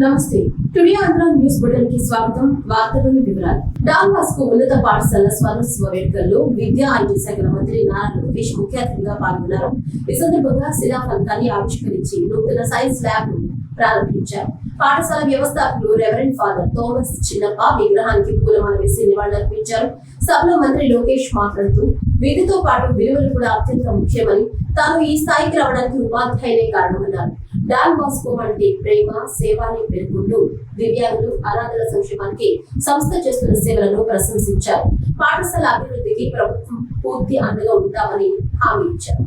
నమస్తే. Today Andhra news bulletin కి స్వాగతం. వార్తలోని వివరాలు. డాన్ బాస్కో ఉన్నత పాఠశాల స్వర్ణోత్సవ వేడుకల్లో విద్యా ఐటీ శాఖల మంత్రి నారా లోకేష్ ముఖ్య అతిథిగా పాల్గొన్నారు. ఈ సందర్భంగా శిలాఫలకాన్ని ఆవిష్కరించి నూతన సైన్స్ ల్యాబ్ ను ప్రారంభించారు. పాఠశాల వ్యవస్థాపకులు రెవరెండ్ ఫాదర్ థోమస్ చిన్నప్ప విగ్రహానికి పూలమాల వేసి నివాళులర్పించారు. సభలో మంత్రి లోకేష్ మాట్లాడుతూ విధితో పాటు విలువలు కూడా అత్యంత ముఖ్యమని, తాను ఈ స్థాయికి రావడానికి ఉపాధ్యాయులే కారణమన్నారు. డాన్ బాస్కో అంటే ప్రేమ, సేవ అని పేర్కొంటూ దివ్యాంగులు, అనాథల సంక్షేమానికి సంస్థ చేస్తున్న సేవలను ప్రశంసించారు. పాఠశాల అభివృద్ధికి ప్రభుత్వం పూర్తి అండగా ఉంటామని హామీ ఇచ్చారు.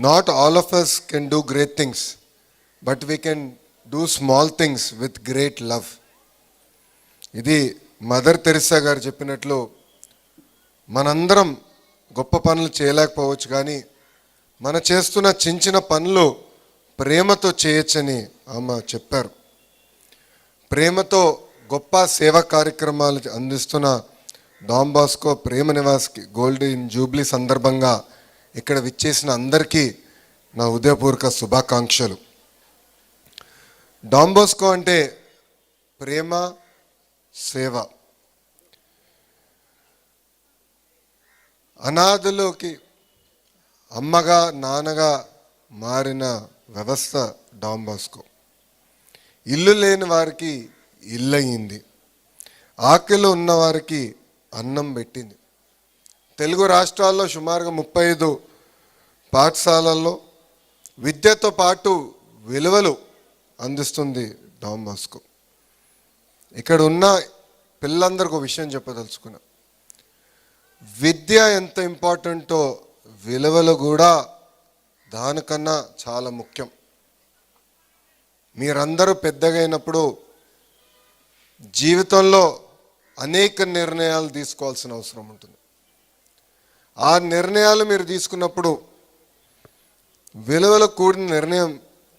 Not all of us can do great things, but we can do small things with great love. ఇది మదర్ తెరిసా గారు చెప్పినట్లు మనందరం గొప్ప పనులు చేయలేకపోవచ్చు, కానీ మన చేస్తున్న చిన్న చిన్న పనులు ప్రేమతో చేయొచ్చని ఆమె చెప్పారు. ప్రేమతో గొప్ప సేవా కార్యక్రమాలు అందిస్తున్న డాన్ బాస్కో ప్రేమ నివాస్కి గోల్డెన్ జూబ్లీ సందర్భంగా ఇక్కడ విచ్చేసిన అందరికీ నా హృదయపూర్వక శుభాకాంక్షలు. డాన్ బాస్కో అంటే ప్రేమ, సేవ. అనాథలోకి అమ్మగా నాన్నగా మారిన వ్యవస్థ డాన్ బాస్కో. ఇల్లు లేని వారికి ఇల్లు అయింది, ఆకలిలో ఉన్న వారికి అన్నం పెట్టింది. తెలుగు రాష్ట్రాల్లో సుమారుగా 35 పాఠశాలల్లో విద్యతో పాటు విలువలు అందిస్తుంది డాన్ బాస్కో. ఇక్కడ ఉన్న పిల్లలందరికీ ఒక విషయం చెప్పదలుచుకున్నా. విద్య ఎంత ఇంపార్టెంటో విలువలు కూడా దానికన్నా చాలా ముఖ్యం. మీరందరూ పెద్దగా అయినప్పుడు జీవితంలో అనేక నిర్ణయాలు తీసుకోవాల్సిన అవసరం ఉంటుంది. ఆ నిర్ణయాలు మీరు తీసుకున్నప్పుడు విలువలు కూడిన నిర్ణయం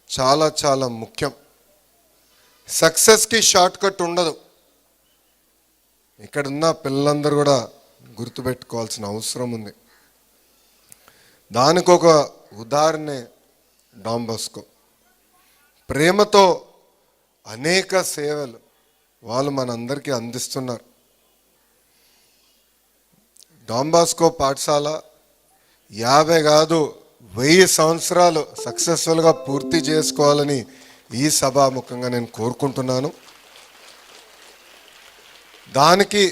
చాలా చాలా ముఖ్యం. సక్సెస్కి షార్ట్ కట్ ఉండదు. ఇక్కడున్న పిల్లలందరూ కూడా గుర్తుపెట్టుకోవాల్సిన అవసరం ఉంది. దానికి ఒక ఉదాహరణే డాన్ బాస్కో. ప్రేమతో అనేక సేవలు వాళ్ళు మనందరికీ అందిస్తున్నారు. డాన్ బాస్కో పాఠశాల 50 కాదు 1000 సంవత్సరాలు సక్సెస్ఫుల్గా పూర్తి చేసుకోవాలని ఈ సభాముఖంగా నేను కోరుకుంటున్నాను. దానికి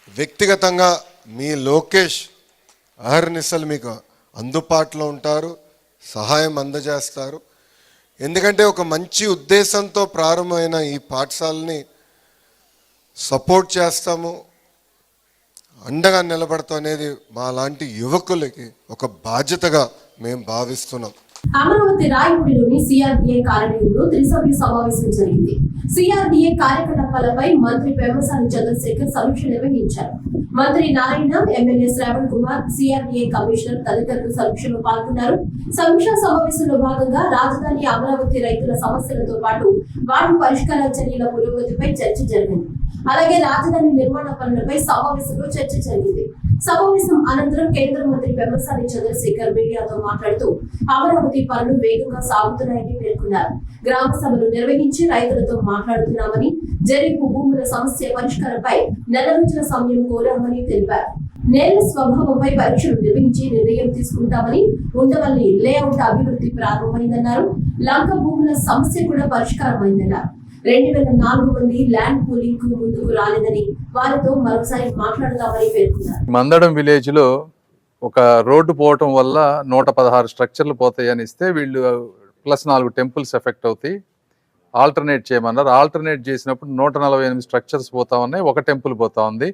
వ్యక్తిగతంగా మీ లోకేష్ అహర్నిశలు మీకు అందుబాటులో ఉంటారు, సహాయం అందజేస్తారు. ఎందుకంటే ఒక మంచి ఉద్దేశంతో ప్రారంభమైన ఈ పాఠశాలని సపోర్ట్ చేస్తాము, అండగా నిలబడతాం అనేది మా లాంటి యువకులకి ఒక బాధ్యతగా మేము భావిస్తున్నాం. అమరావతి రాయపూడిలోని సిఆర్డీఏ కార్యాలయంలో త్రిసభ్య సమావేశం జరిగింది. సిఆర్డీఏ కార్యకలాపాలపై మంత్రి పెమ్మసాని చంద్రశేఖర్ సమీక్ష నిర్వహించారు. మంత్రి Narayana, MLA Shravan Kumar, CRDA commissioner తదితరులు సమీక్షలో పాల్గొన్నారు. సమీక్షా సమావేశంలో భాగంగా రాజధాని అమరావతి రైతుల సమస్యలతో పాటు వాటి పరిష్కార చర్యల పురోగతిపై చర్చ జరిగింది. అలాగే రాజధాని నిర్మాణ పనులపై సమావేశంలో చర్చ జరిగింది. సమావేశం అనంతరం కేంద్ర మంత్రి పెమ్మసాని చంద్రశేఖర్ మీడియాతో మాట్లాడుతూ అమరావతి పనులు వేగంగా సాగుతున్నాయని పేర్కొన్నారు. గ్రామ సభలు నిర్వహించి రైతులతో మాట్లాడుతున్నామని, జరీపు భూముల సమస్య పరిష్కారంపై నెల రోజుల సమయం కోరామని తెలిపారు. నేల స్వభావంపై పరీక్షలు నిర్వహించి నిర్ణయం తీసుకుంటామని, ఉండవల్లి లేఅవుట్ అభివృద్ధి ప్రారంభమైందన్నారు. లంక భూముల సమస్య కూడా పరిష్కారమైందన్నారు. 2004 మంది ల్యాండ్ పూలింగ్ కు ముందుకు రాలేదని, వారితో మరోసారి మాట్లాడదామని పేర్కొన్నారు. మందడం విలేజ్ లో ఒక రోడ్డు పోవటం వల్ల 116 స్ట్రక్చర్లు పోతాయని ఇస్తే వీళ్ళు +4 టెంపుల్స్ ఎఫెక్ట్ అవుతాయి, ఆల్టర్నేట్ చేయమన్నారు. ఆల్టర్నేట్ చేసినప్పుడు 148 స్ట్రక్చర్స్ పోతా ఉన్నాయి, ఒక టెంపుల్ పోతా ఉంది.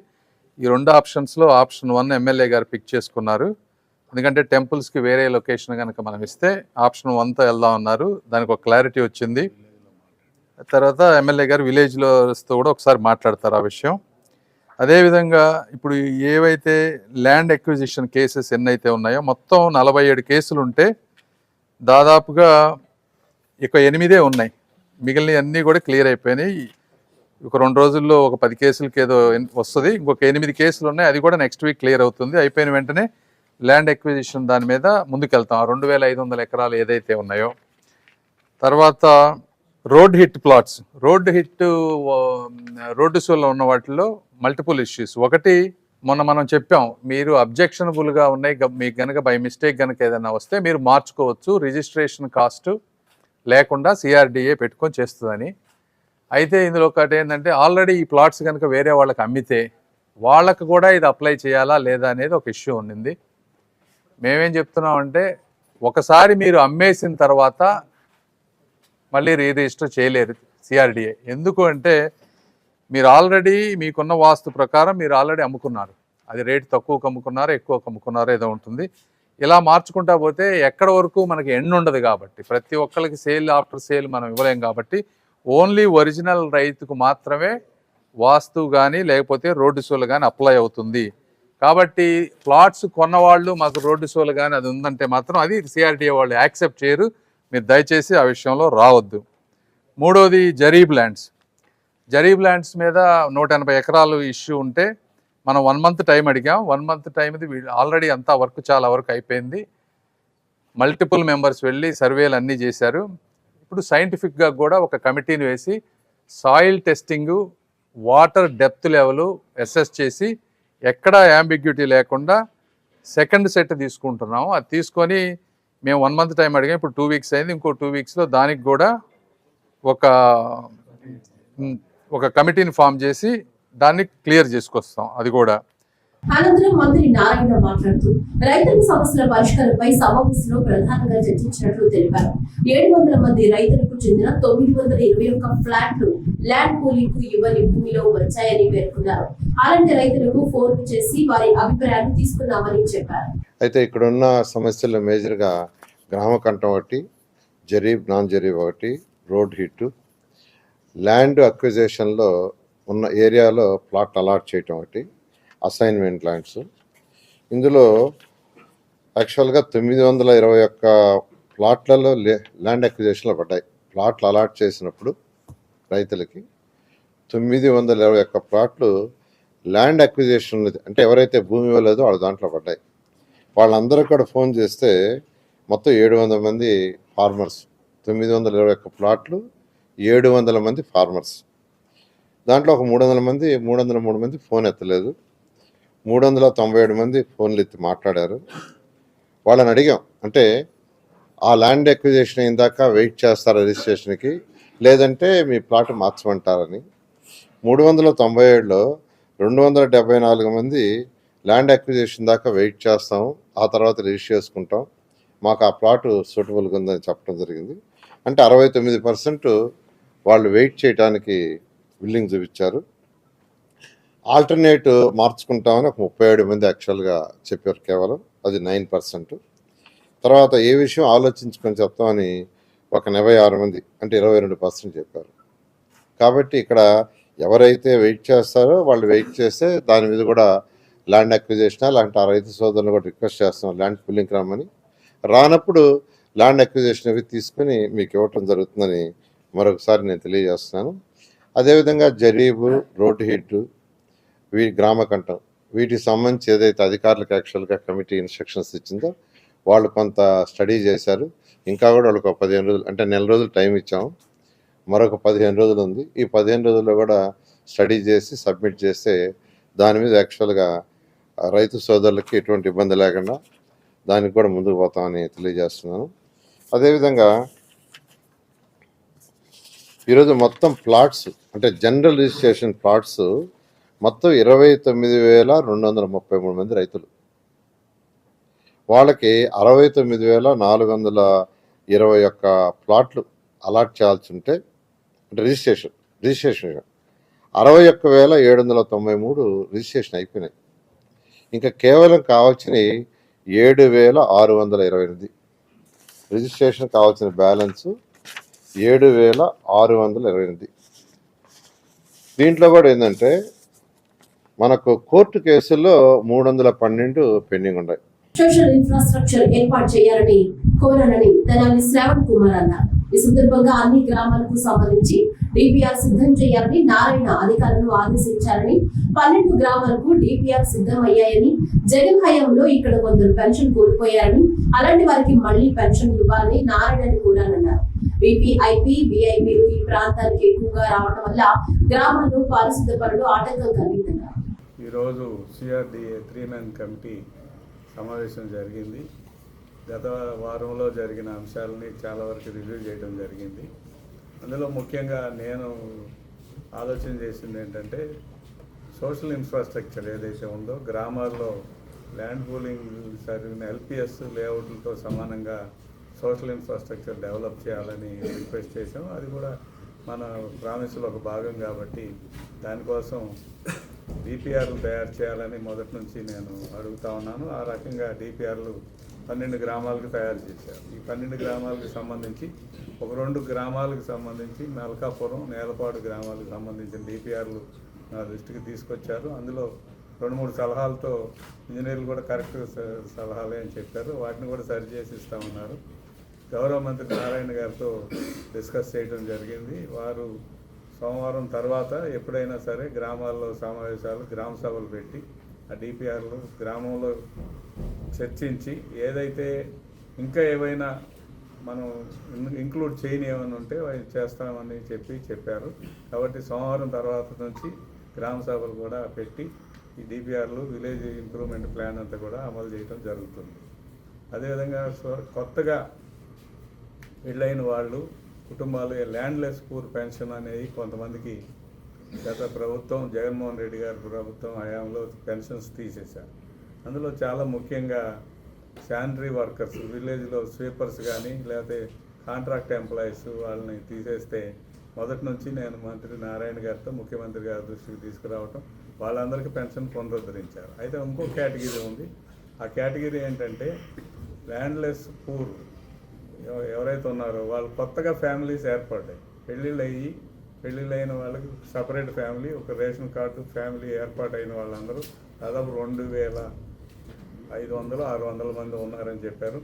ఈ 2 ఆప్షన్స్లో ఆప్షన్ 1 ఎమ్మెల్యే గారు పిక్ చేసుకున్నారు. ఎందుకంటే టెంపుల్స్కి వేరే లొకేషన్ కనుక మనం ఇస్తే ఆప్షన్ 1తో వెళ్దాం అన్నారు. దానికి ఒక క్లారిటీ వచ్చింది. తర్వాత ఎమ్మెల్యే గారు విలేజ్లోతో కూడా ఒకసారి మాట్లాడతారు ఆ విషయం. అదేవిధంగా ఇప్పుడు ఏవైతే ల్యాండ్ ఎక్విజిషన్ కేసెస్ ఎన్నైతే ఉన్నాయో మొత్తం 47 కేసులు ఉంటే దాదాపుగా ఇక 8 ఉన్నాయి. మిగిలిన అన్నీ కూడా క్లియర్ అయిపోయినాయి. ఒక 2 రోజుల్లో ఒక 10 కేసులకి ఏదో వస్తుంది. ఇంకొక 8 కేసులు ఉన్నాయి, అది కూడా నెక్స్ట్ వీక్ క్లియర్ అవుతుంది. అయిపోయిన వెంటనే ల్యాండ్ ఎక్విజిషన్ దాని మీద ముందుకెళ్తాం. 2500 ఎకరాలు ఏదైతే ఉన్నాయో. తర్వాత రోడ్ హిట్ ప్లాట్స్, రోడ్డు షోలో ఉన్న వాటిలో మల్టిపుల్ ఇష్యూస్. ఒకటి, మొన్న మనం చెప్పాం, మీరు అబ్జెక్షనబుల్గా ఉన్నాయి, మీకు కనుక బై మిస్టేక్ కనుక ఏదైనా వస్తే మీరు మార్చుకోవచ్చు, రిజిస్ట్రేషన్ కాస్ట్ లేకుండా సిఆర్డిఏ పెట్టుకొని చేస్తుందని. అయితే ఇందులో ఒకటి ఏంటంటే, ఆల్రెడీ ఈ ప్లాట్స్ కనుక వేరే వాళ్ళకి అమ్మితే వాళ్ళకు కూడా ఇది అప్లై చేయాలా లేదా అనేది ఒక ఇష్యూ ఉండింది. మేమేం చెప్తున్నామంటే, ఒకసారి మీరు అమ్మేసిన తర్వాత మళ్ళీ రిజిస్టర్ చేయలేరు సిఆర్డిఏ. ఎందుకు అంటే, మీరు ఆల్రెడీ మీకున్న వాస్తు ప్రకారం మీరు ఆల్రెడీ అమ్ముకున్నారు, అది రేటు తక్కువకు అమ్ముకున్నారో ఎక్కువకు అమ్ముకున్నారో ఏదో ఉంటుంది. ఇలా మార్చుకుంటా పోతే ఎక్కడ వరకు మనకి ఎండ్ ఉండదు. కాబట్టి ప్రతి ఒక్కరికి సేల్ ఆఫ్టర్ సేల్ మనం ఇవ్వలేం. కాబట్టి ఓన్లీ ఒరిజినల్ రైతుకు మాత్రమే వాస్తు కానీ లేకపోతే రోడ్డు షోలు కానీ అప్లై అవుతుంది. కాబట్టి ప్లాట్స్ కొన్నవాళ్ళు మాకు రోడ్డు షోలు కానీ అది ఉందంటే మాత్రం అది సిఆర్డిఏ వాళ్ళు యాక్సెప్ట్ చేయరు. మీరు దయచేసి ఆ విషయంలో రావద్దు. మూడోది, జరీబ్ ల్యాండ్స్ మీద 180 ఎకరాలు ఇష్యూ ఉంటే మనం 1 month టైం అడిగాం. 1 month టైంది ఆల్రెడీ అంతా వర్క్ చాలా వరకు అయిపోయింది. మల్టిపుల్ మెంబర్స్ వెళ్ళి సర్వేలు అన్నీ చేశారు. ఇప్పుడు సైంటిఫిక్గా కూడా ఒక కమిటీని వేసి soil testing, water depth level assess చేసి ఎక్కడా యాంబిగ్యూటీ లేకుండా సెకండ్ సెట్ తీసుకుంటున్నాము. అది తీసుకొని మేము 1 month టైం అడిగాం. ఇప్పుడు 2 weeks అయింది. ఇంకో 2 weeksలో దానికి కూడా ఒక కమిటీని ఫామ్ చేసి దాన్ని క్లియర్ చేసుకొస్తాం. అది కూడా అనంతరం మంత్రి నారాయణ మాట్లాడుతూ రైతుల సమస్యల పరిష్కారంపై సమావేశంలో ప్రధానంగా చర్చించినట్లు తెలిపారు. 700 మంది రైతులకు చెందిన 921 ఫ్లాట్లు ల్యాండ్ పూలింగ్ కు ఇవ్వని భూమిలో వచ్చాయని పేర్కొన్నారు. అలాంటి రైతులకు ఫోన్ చేసి వారి అభిప్రాయాలు తీసుకున్నామని చెప్పారు. అయితే ఇక్కడున్న సమస్యలు మేజర్గా గ్రామ కంఠం ఒకటి, జరీబ్ నాన్ జరీబ్ ఒకటి, రోడ్ హిట్, ల్యాండ్ అక్విజిషన్లో ఉన్న ఏరియాలో ప్లాట్ అలాట్ చేయటం ఒకటి, అసైన్మెంట్ ల్యాండ్స్. ఇందులో యాక్చువల్గా 921 ప్లాట్లలో ల్యాండ్ అక్విజిషన్లో పడ్డాయి. ప్లాట్లు అలాట్ చేసినప్పుడు రైతులకి 921 ప్లాట్లు ల్యాండ్ అక్విజిషన్ అంటే ఎవరైతే భూమి ఇవ్వలేదో వాళ్ళ దాంట్లో పడ్డాయి. వాళ్ళందరూ కూడా ఫోన్ చేస్తే మొత్తం 700 మంది ఫార్మర్స్, 921 ప్లాట్లు 700 మంది ఫార్మర్స్. దాంట్లో ఒక 303 మంది ఫోన్ ఎత్తలేదు, 397 మంది ఫోన్లు ఎత్తి మాట్లాడారు. వాళ్ళని అడిగాం, అంటే ఆ ల్యాండ్ అక్విజిషన్ అయిందాక వెయిట్ చేస్తారా రిజిస్ట్రేషన్కి, లేదంటే మీ ప్లాట్ మార్చమంటారని. 397లో 274 మంది ల్యాండ్ అక్విజిషన్ దాకా వెయిట్ చేస్తాం, ఆ తర్వాత రిజిస్టర్ చేసుకుంటాం, మాకు ఆ ప్లాట్ సూటబుల్గా ఉందని చెప్పడం జరిగింది. అంటే 69% వాళ్ళు వెయిట్ చేయడానికి విల్లింగ్ చూపించారు. ఆల్టర్నేట్ మార్చుకుంటామని ఒక 37 మంది యాక్చువల్గా చెప్పారు కేవలం, అది 9%. తర్వాత ఏ విషయం ఆలోచించుకొని చెప్తామని ఒక 86 మంది అంటే 22% చెప్పారు. కాబట్టి ఇక్కడ ఎవరైతే వెయిట్ చేస్తారో వాళ్ళు వెయిట్ చేస్తే దాని మీద కూడా ల్యాండ్ అక్విజిషన్ అలాంటి ఆ రైతు సోదరులు కూడా రిక్వెస్ట్ చేస్తున్నాం ల్యాండ్ పుల్లింగ్కి రమ్మని. రానప్పుడు ల్యాండ్ అక్విజిషన్ అవి తీసుకుని మీకు ఇవ్వటం జరుగుతుందని మరొకసారి నేను తెలియజేస్తున్నాను. అదేవిధంగా జరీబు, రోడ్ హిట్, గ్రామ కంఠం, వీటికి సంబంధించి ఏదైతే అధికారులకు యాక్చువల్గా కమిటీ ఇన్స్ట్రక్షన్స్ ఇచ్చిందో వాళ్ళు కొంత స్టడీ చేశారు. ఇంకా కూడా వాళ్ళకి ఒక 15 రోజులు అంటే నెల రోజులు టైం ఇచ్చాము, మరొక 15 రోజులు ఉంది. ఈ 15 రోజుల్లో కూడా స్టడీ చేసి సబ్మిట్ చేస్తే దాని మీద యాక్చువల్గా రైతు సోదరులకి ఎటువంటి ఇబ్బంది లేకుండా దానికి కూడా ముందుకు పోతామని తెలియజేస్తున్నాను. అదేవిధంగా ఈరోజు మొత్తం ప్లాట్స్ అంటే జనరల్ రిజిస్ట్రేషన్ ప్లాట్స్ మొత్తం 29,233 మంది రైతులు, వాళ్ళకి 69,421 ప్లాట్లు అలాట్ చేయాల్సి ఉంటే అంటే రిజిస్ట్రేషన్ 61,793 రిజిస్ట్రేషన్ అయిపోయినాయి. ఇంకా కేవలం కావాల్సినవి 7,628 రిజిస్ట్రేషన్ కావాల్సిన బ్యాలెన్స్ 7,628. దీంట్లో కూడా ఏంటంటే మనకు కోర్టు కేసుల్లో 312 పెండింగ్ ఉన్నాయి. సోషల్ ఇన్ఫ్రాస్ట్రక్చర్ ఏర్పాటు చేయాలని కోరాలని తెనాలి శ్రావణ్ కుమార్ అన్నారు. ఈ సందర్భంగా అన్ని గ్రామాలకు సంబంధించి డిపిఆర్ సిద్ధం చేయాలని నారాయణ అధికారులను ఆదేశించారని, 12 గ్రామాలకు డిపిఆర్ సిద్ధం అయ్యాయని, జగన్ హయాంలో ఇక్కడ కొందరు పెన్షన్ కోల్పోయారని, అలాంటి వారికి మళ్లీ పెన్షన్ ఇవ్వాలని నారాయణని కోరాలన్నారు. వివిఐపి విఐపిలు ఈ ప్రాంతానికి ఎక్కువగా రావడం వల్ల గ్రామాల్లో పారిశుద్ధ పనులు ఆటంకం కలిగిందన్నారు. ఈరోజు సిఆర్డిఏ 3-man కమిటీ సమావేశం జరిగింది. గత వారంలో జరిగిన అంశాలని చాలా వరకు రివ్యూ చేయడం జరిగింది. అందులో ముఖ్యంగా నేను ఆలోచన చేసింది ఏంటంటే సోషల్ ఇన్ఫ్రాస్ట్రక్చర్ ఏదైతే ఉందో గ్రామాల్లో ల్యాండ్ పూలింగ్ జరిగిన ఎల్పిఎస్ లేఅవుట్లతో సమానంగా సోషల్ ఇన్ఫ్రాస్ట్రక్చర్ డెవలప్ చేయాలని రిక్వెస్ట్ చేసాం. అది కూడా మన ప్రామిస్లో ఒక భాగం కాబట్టి దానికోసం డిపిఆర్లు తయారు చేయాలని మొదటి నుంచి నేను అడుగుతా ఉన్నాను. ఆ రకంగా డిపిఆర్లు 12 గ్రామాలకు తయారు చేశారు. ఈ 12 గ్రామాలకు సంబంధించి ఒక 2 గ్రామాలకు సంబంధించి మల్కాపురం, నేలపాడు గ్రామాలకు సంబంధించిన డిపిఆర్లు నా దృష్టికి తీసుకొచ్చారు. అందులో 2-3 సలహాలతో ఇంజనీర్లు కూడా కరెక్ట్ సలహాలే అని చెప్పారు. వాటిని కూడా సరిచేసి ఇస్తామన్నారు. గౌరవ మంత్రి నారాయణ గారితో డిస్కస్ చేయడం జరిగింది. వారు సోమవారం తర్వాత ఎప్పుడైనా సరే గ్రామాల్లో సమావేశాలు, గ్రామ సభలు పెట్టి ఆ డిపిఆర్లు గ్రామంలో చర్చించి ఏదైతే ఇంకా ఏవైనా మనం ఇంక్లూడ్ చేయని ఏమైనా ఉంటే అవి చేస్తామని చెప్పారు. కాబట్టి సోమవారం తర్వాత నుంచి గ్రామ సభలు కూడా పెట్టి ఈ డిపిఆర్లు, విలేజ్ ఇంప్రూవ్మెంట్ ప్లాన్ అంతా కూడా అమలు చేయడం జరుగుతుంది. అదేవిధంగా కొత్తగా పెళ్ళైన వాళ్ళు కుటుంబాలు ల్యాండ్లెస్ పూర్ పెన్షన్ అనేది కొంతమందికి గత ప్రభుత్వం జగన్మోహన్ రెడ్డి గారి ప్రభుత్వం హయాంలో పెన్షన్స్ తీసేశారు. అందులో చాలా ముఖ్యంగా శానిటరీ వర్కర్స్, విలేజ్లో స్వీపర్స్ కానీ లేకపోతే కాంట్రాక్ట్ ఎంప్లాయీస్ వాళ్ళని తీసేస్తే మొదటి నుంచి నేను మంత్రి నారాయణ గారితో ముఖ్యమంత్రి గారి దృష్టికి తీసుకురావటం, వాళ్ళందరికీ పెన్షన్ పునరుద్ధరించారు. అయితే ఇంకో కేటగిరీ ఉంది. ఆ కేటగిరీ ఏంటంటే ల్యాండ్లెస్ పూర్ ఎవరైతే ఉన్నారో వాళ్ళు కొత్తగా ఫ్యామిలీస్ ఏర్పడ్డాయి. పెళ్ళిళ్ళైన వాళ్ళకి సపరేట్ ఫ్యామిలీ, ఒక రేషన్ కార్డు ఫ్యామిలీ ఏర్పాటైన వాళ్ళందరూ దాదాపు 2500-600 మంది ఉన్నారని చెప్పారు.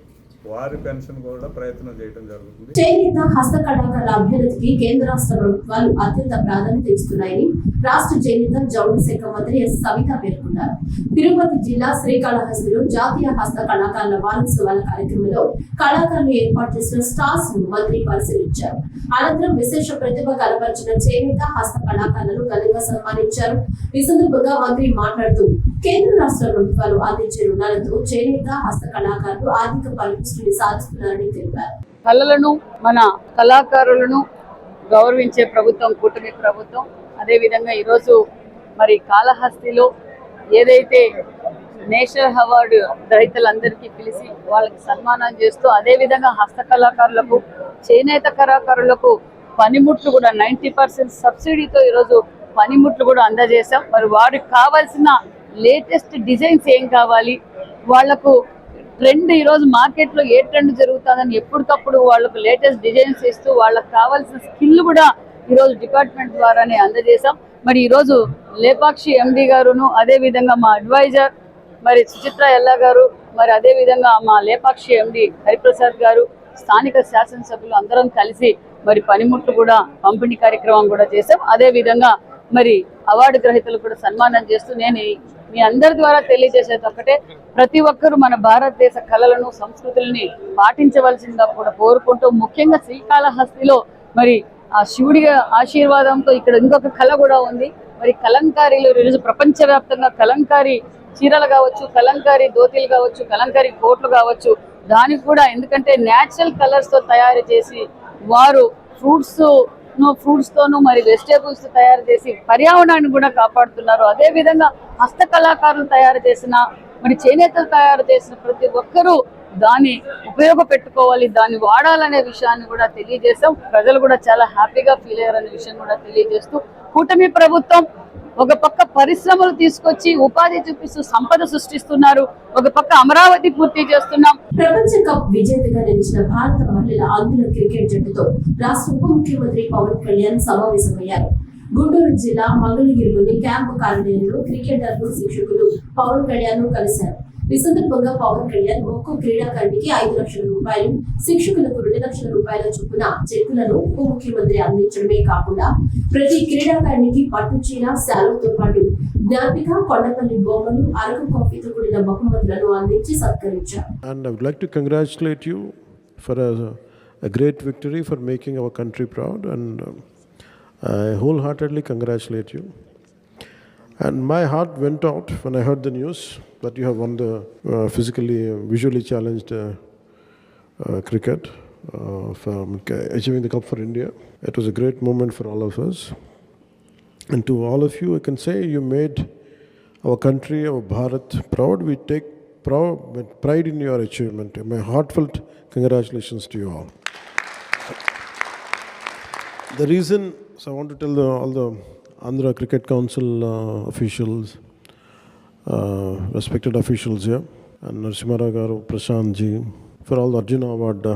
వారి పెన్షన్ కూడా ప్రయత్నం చేయడం జరుగుతుంది. చేనేత హస్తకళాకారుల అభ్యున్నతికి కేంద్ర రాష్ట్ర ప్రభుత్వాలు అత్యంత ప్రాధాన్యత ఇస్తున్నాయని రాష్ట్ర చేనేత జౌళి శాఖ మంత్రి ఎస్ సవిత పేర్కొన్నారు. తిరుపతి జిల్లా శ్రీకాళహస్తిలో జాతీయ హస్త కళాకారుల వారోత్సవాల కార్యక్రమంలో కళాకారులు ఏర్పాటు చేసిన స్టాల్స్ ను మంత్రి పరిశీలించారు. అనంతరం విశేష ప్రతిభ కనబరిచిన చేనేత హస్త కళాకారులను ఘనంగా సన్మానించారు. ఈ సందర్భంగా మంత్రి మాట్లాడుతూ కేంద్ర రాష్ట్ర ప్రభుత్వాలు అందించే రుణాలతో చేనేత హస్త కళాకారులు ఆర్థిక పరిపుష్టిని సాధిస్తున్నారని తెలిపారు. కళలను, మన కళాకారులను గౌరవించే ప్రభుత్వం కూటమి ప్రభుత్వం. అదేవిధంగా ఈరోజు మరి కాళహస్తిలో ఏదైతే నేషనల్ అవార్డు గ్రహీతలందరికీ పిలిచి వాళ్ళకి సన్మానం చేస్తూ, అదేవిధంగా హస్తకళాకారులకు, చేనేత కళాకారులకు పనిముట్లు కూడా 90% సబ్సిడీతో ఈరోజు పనిముట్లు కూడా అందజేశాం. మరి వారికి కావాల్సిన లేటెస్ట్ డిజైన్స్ ఏం కావాలి, వాళ్లకు ట్రెండ్ ఈరోజు మార్కెట్లో ఏ ట్రెండ్ జరుగుతుందని ఎప్పటికప్పుడు వాళ్ళకు లేటెస్ట్ డిజైన్స్ ఇస్తూ వాళ్ళకి కావాల్సిన స్కిల్ కూడా ఈరోజు డిపార్ట్మెంట్ ద్వారానే అందజేశాం. మరి ఈరోజు లేపాక్షి ఎండి గారును, అదేవిధంగా మా అడ్వైజర్ మరి సుచిత్ర ఎల్లా గారు, మరి అదేవిధంగా మా లేపాక్షి ఎండి హరిప్రసాద్ గారు, స్థానిక శాసనసభ్యులు అందరం కలిసి మరి పనిముట్లు కూడా పంపిణీ కార్యక్రమం కూడా చేశాం. అదేవిధంగా మరి అవార్డు గ్రహీతలు కూడా సన్మానం చేస్తూ నేను మీ అందరి ద్వారా తెలియజేసేది ఒకటే, ప్రతి ఒక్కరూ మన భారతదేశ కళలను, సంస్కృతుల్ని పాటించవలసిందిగా కూడా కోరుకుంటూ, ముఖ్యంగా శ్రీకాళహస్తిలో మరి ఆ శివుడి ఆశీర్వాదంతో ఇక్కడ ఇంకొక కళ కూడా ఉంది. మరి కలంకారీలు ఈరోజు ప్రపంచవ్యాప్తంగా కలంకారీ చీరలు కావచ్చు, కలంకారీ ధోతీలు కావచ్చు, కలంకారీ కోట్లు కావచ్చు, దానికి కూడా ఎందుకంటే న్యాచురల్ కలర్స్ తో తయారు చేసి వారు ఫ్రూట్స్ తోనూ మరి వెజిటేబుల్స్ తయారు చేసి పర్యావరణాన్ని కూడా కాపాడుతున్నారు. అదే విధంగా హస్తకళాకారులు తయారు చేసిన, మరి చేనేతలు తయారు చేసిన ప్రతి ఒక్కరూ దాన్ని ఉపయోగపెట్టుకోవాలి, దాన్ని వాడాలనే విషయాన్ని కూడా తెలియజేస్తాం. ప్రజలు కూడా చాలా హ్యాపీగా ఫీల్ అయ్యారనే విషయం కూడా తెలియజేస్తూ, కూటమి ప్రభుత్వం ఒక పక్క పరిశ్రమలు తీసుకొచ్చి ఉపాధి చూపిస్తూ సంపద సృష్టిస్తున్నారు, ఒక పక్క అమరావతి పూర్తి చేస్తున్నాం. ప్రపంచ కప్ విజేతగా నిలిచిన భారత మహిళల అంతుల క్రికెట్ జట్టుతో రాష్ట్ర ఉప ముఖ్యమంత్రి పవన్ కళ్యాణ్ సమావేశమయ్యారు. గుంటూరు జిల్లా మంగళగిరిలోని క్యాంపు కార్యాలయంలో క్రికెటర్లు, శిక్షకులు పవన్ కళ్యాణ్ కలిశారు. ఈ సందర్భంగా పవన్ కళ్యాణ్ ఒక్కో క్రీడాకారుడికి 5 లక్షల రూపాయలు, శిక్షకులకు 2 లక్షల రూపాయల చొప్పున చెక్కులను ఉప ముఖ్యమంత్రి అందించడమే కాకుండా ప్రతి క్రీడాకారునికి పట్టు చీర, శాలుతో పాటు జ్ఞాపిక, కొండపల్లి బొమ్మలు, అరకు కాఫీతో కూడిన బహుమతులను అందించి సత్కరించారు. And I would like to congratulate you for a great victory for making our country proud, and I wholeheartedly congratulate you. And my heart went out when I heard the news that you have won the visually challenged cricket, achieving the cup for India. It was a great moment for all of us. And to all of you, I can say you made our country, our Bharat, proud. We take pride in your achievement. My heartfelt congratulations to you all. The reason, so I want to tell all the Andhra Cricket Council officials, respected officials here, and Narasimha Rao garu, Prashant ji, for all the Arjuna Award.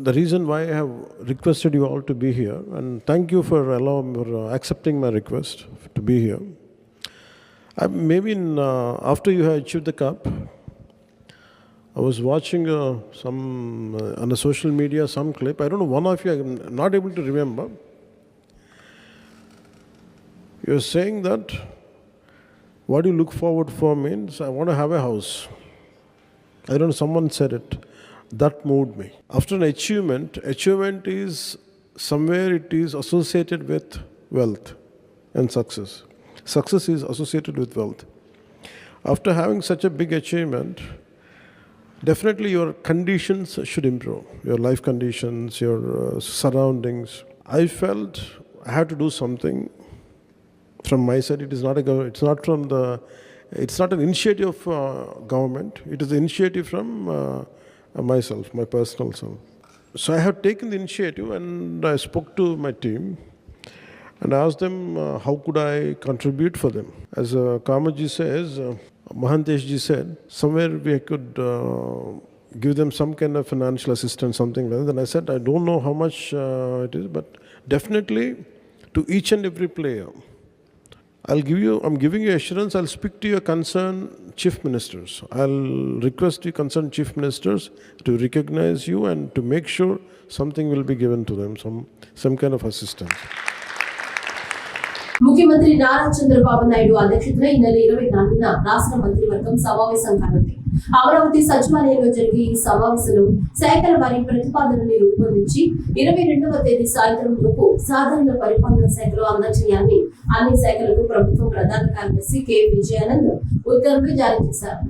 The reason why I have requested you all to be here, and thank you for accepting my request to be here. Maybe after you have achieved the cup, I was watching on the social media some clip. I don't know, one of you, I'm not able to remember. You're saying that what you look forward for means I want to have a house. I don't know, someone said it. That moved me. After an achievement is somewhere it is associated with wealth and success. Success is associated with wealth. After having such a big achievement, definitely your conditions should improve. Your life conditions, your surroundings. I felt I had to do something from my side. It's not an initiative of government. It is an initiative from myself, my personal self. So I have taken the initiative and I spoke to my team and asked them how could I contribute for them. As Kamaji says, Mahantesh ji said, somewhere we could give them some kind of financial assistance, something like that. Then I said, I don't know how much it is, but definitely to each and every player, I'm giving you assurance, I'll speak to your concerned chief ministers. I'll request you concerned chief ministers to recognize you and to make sure something will be given to them, some kind of assistance. ముఖ్యమంత్రి నారా చంద్రబాబు నాయుడు అధ్యక్షతన ఈ నెల 24న రాష్ట్ర మంత్రివర్గం సమావేశం కానుంది. అమరావతి సచివాలయంలో జరిగే ఈ సమావేశంలో శాఖల వారి ప్రతిపాదనని రూపొందించి 22వ తేదీ సాయంత్రం లోపు సాధారణ పరిపాలన శాఖలో అందజేయాలని అన్ని శాఖలకు ప్రభుత్వం ప్రధాన కార్యదర్శి కె విజయానంద్ ఉత్తర్వులు జారీ చేశారు.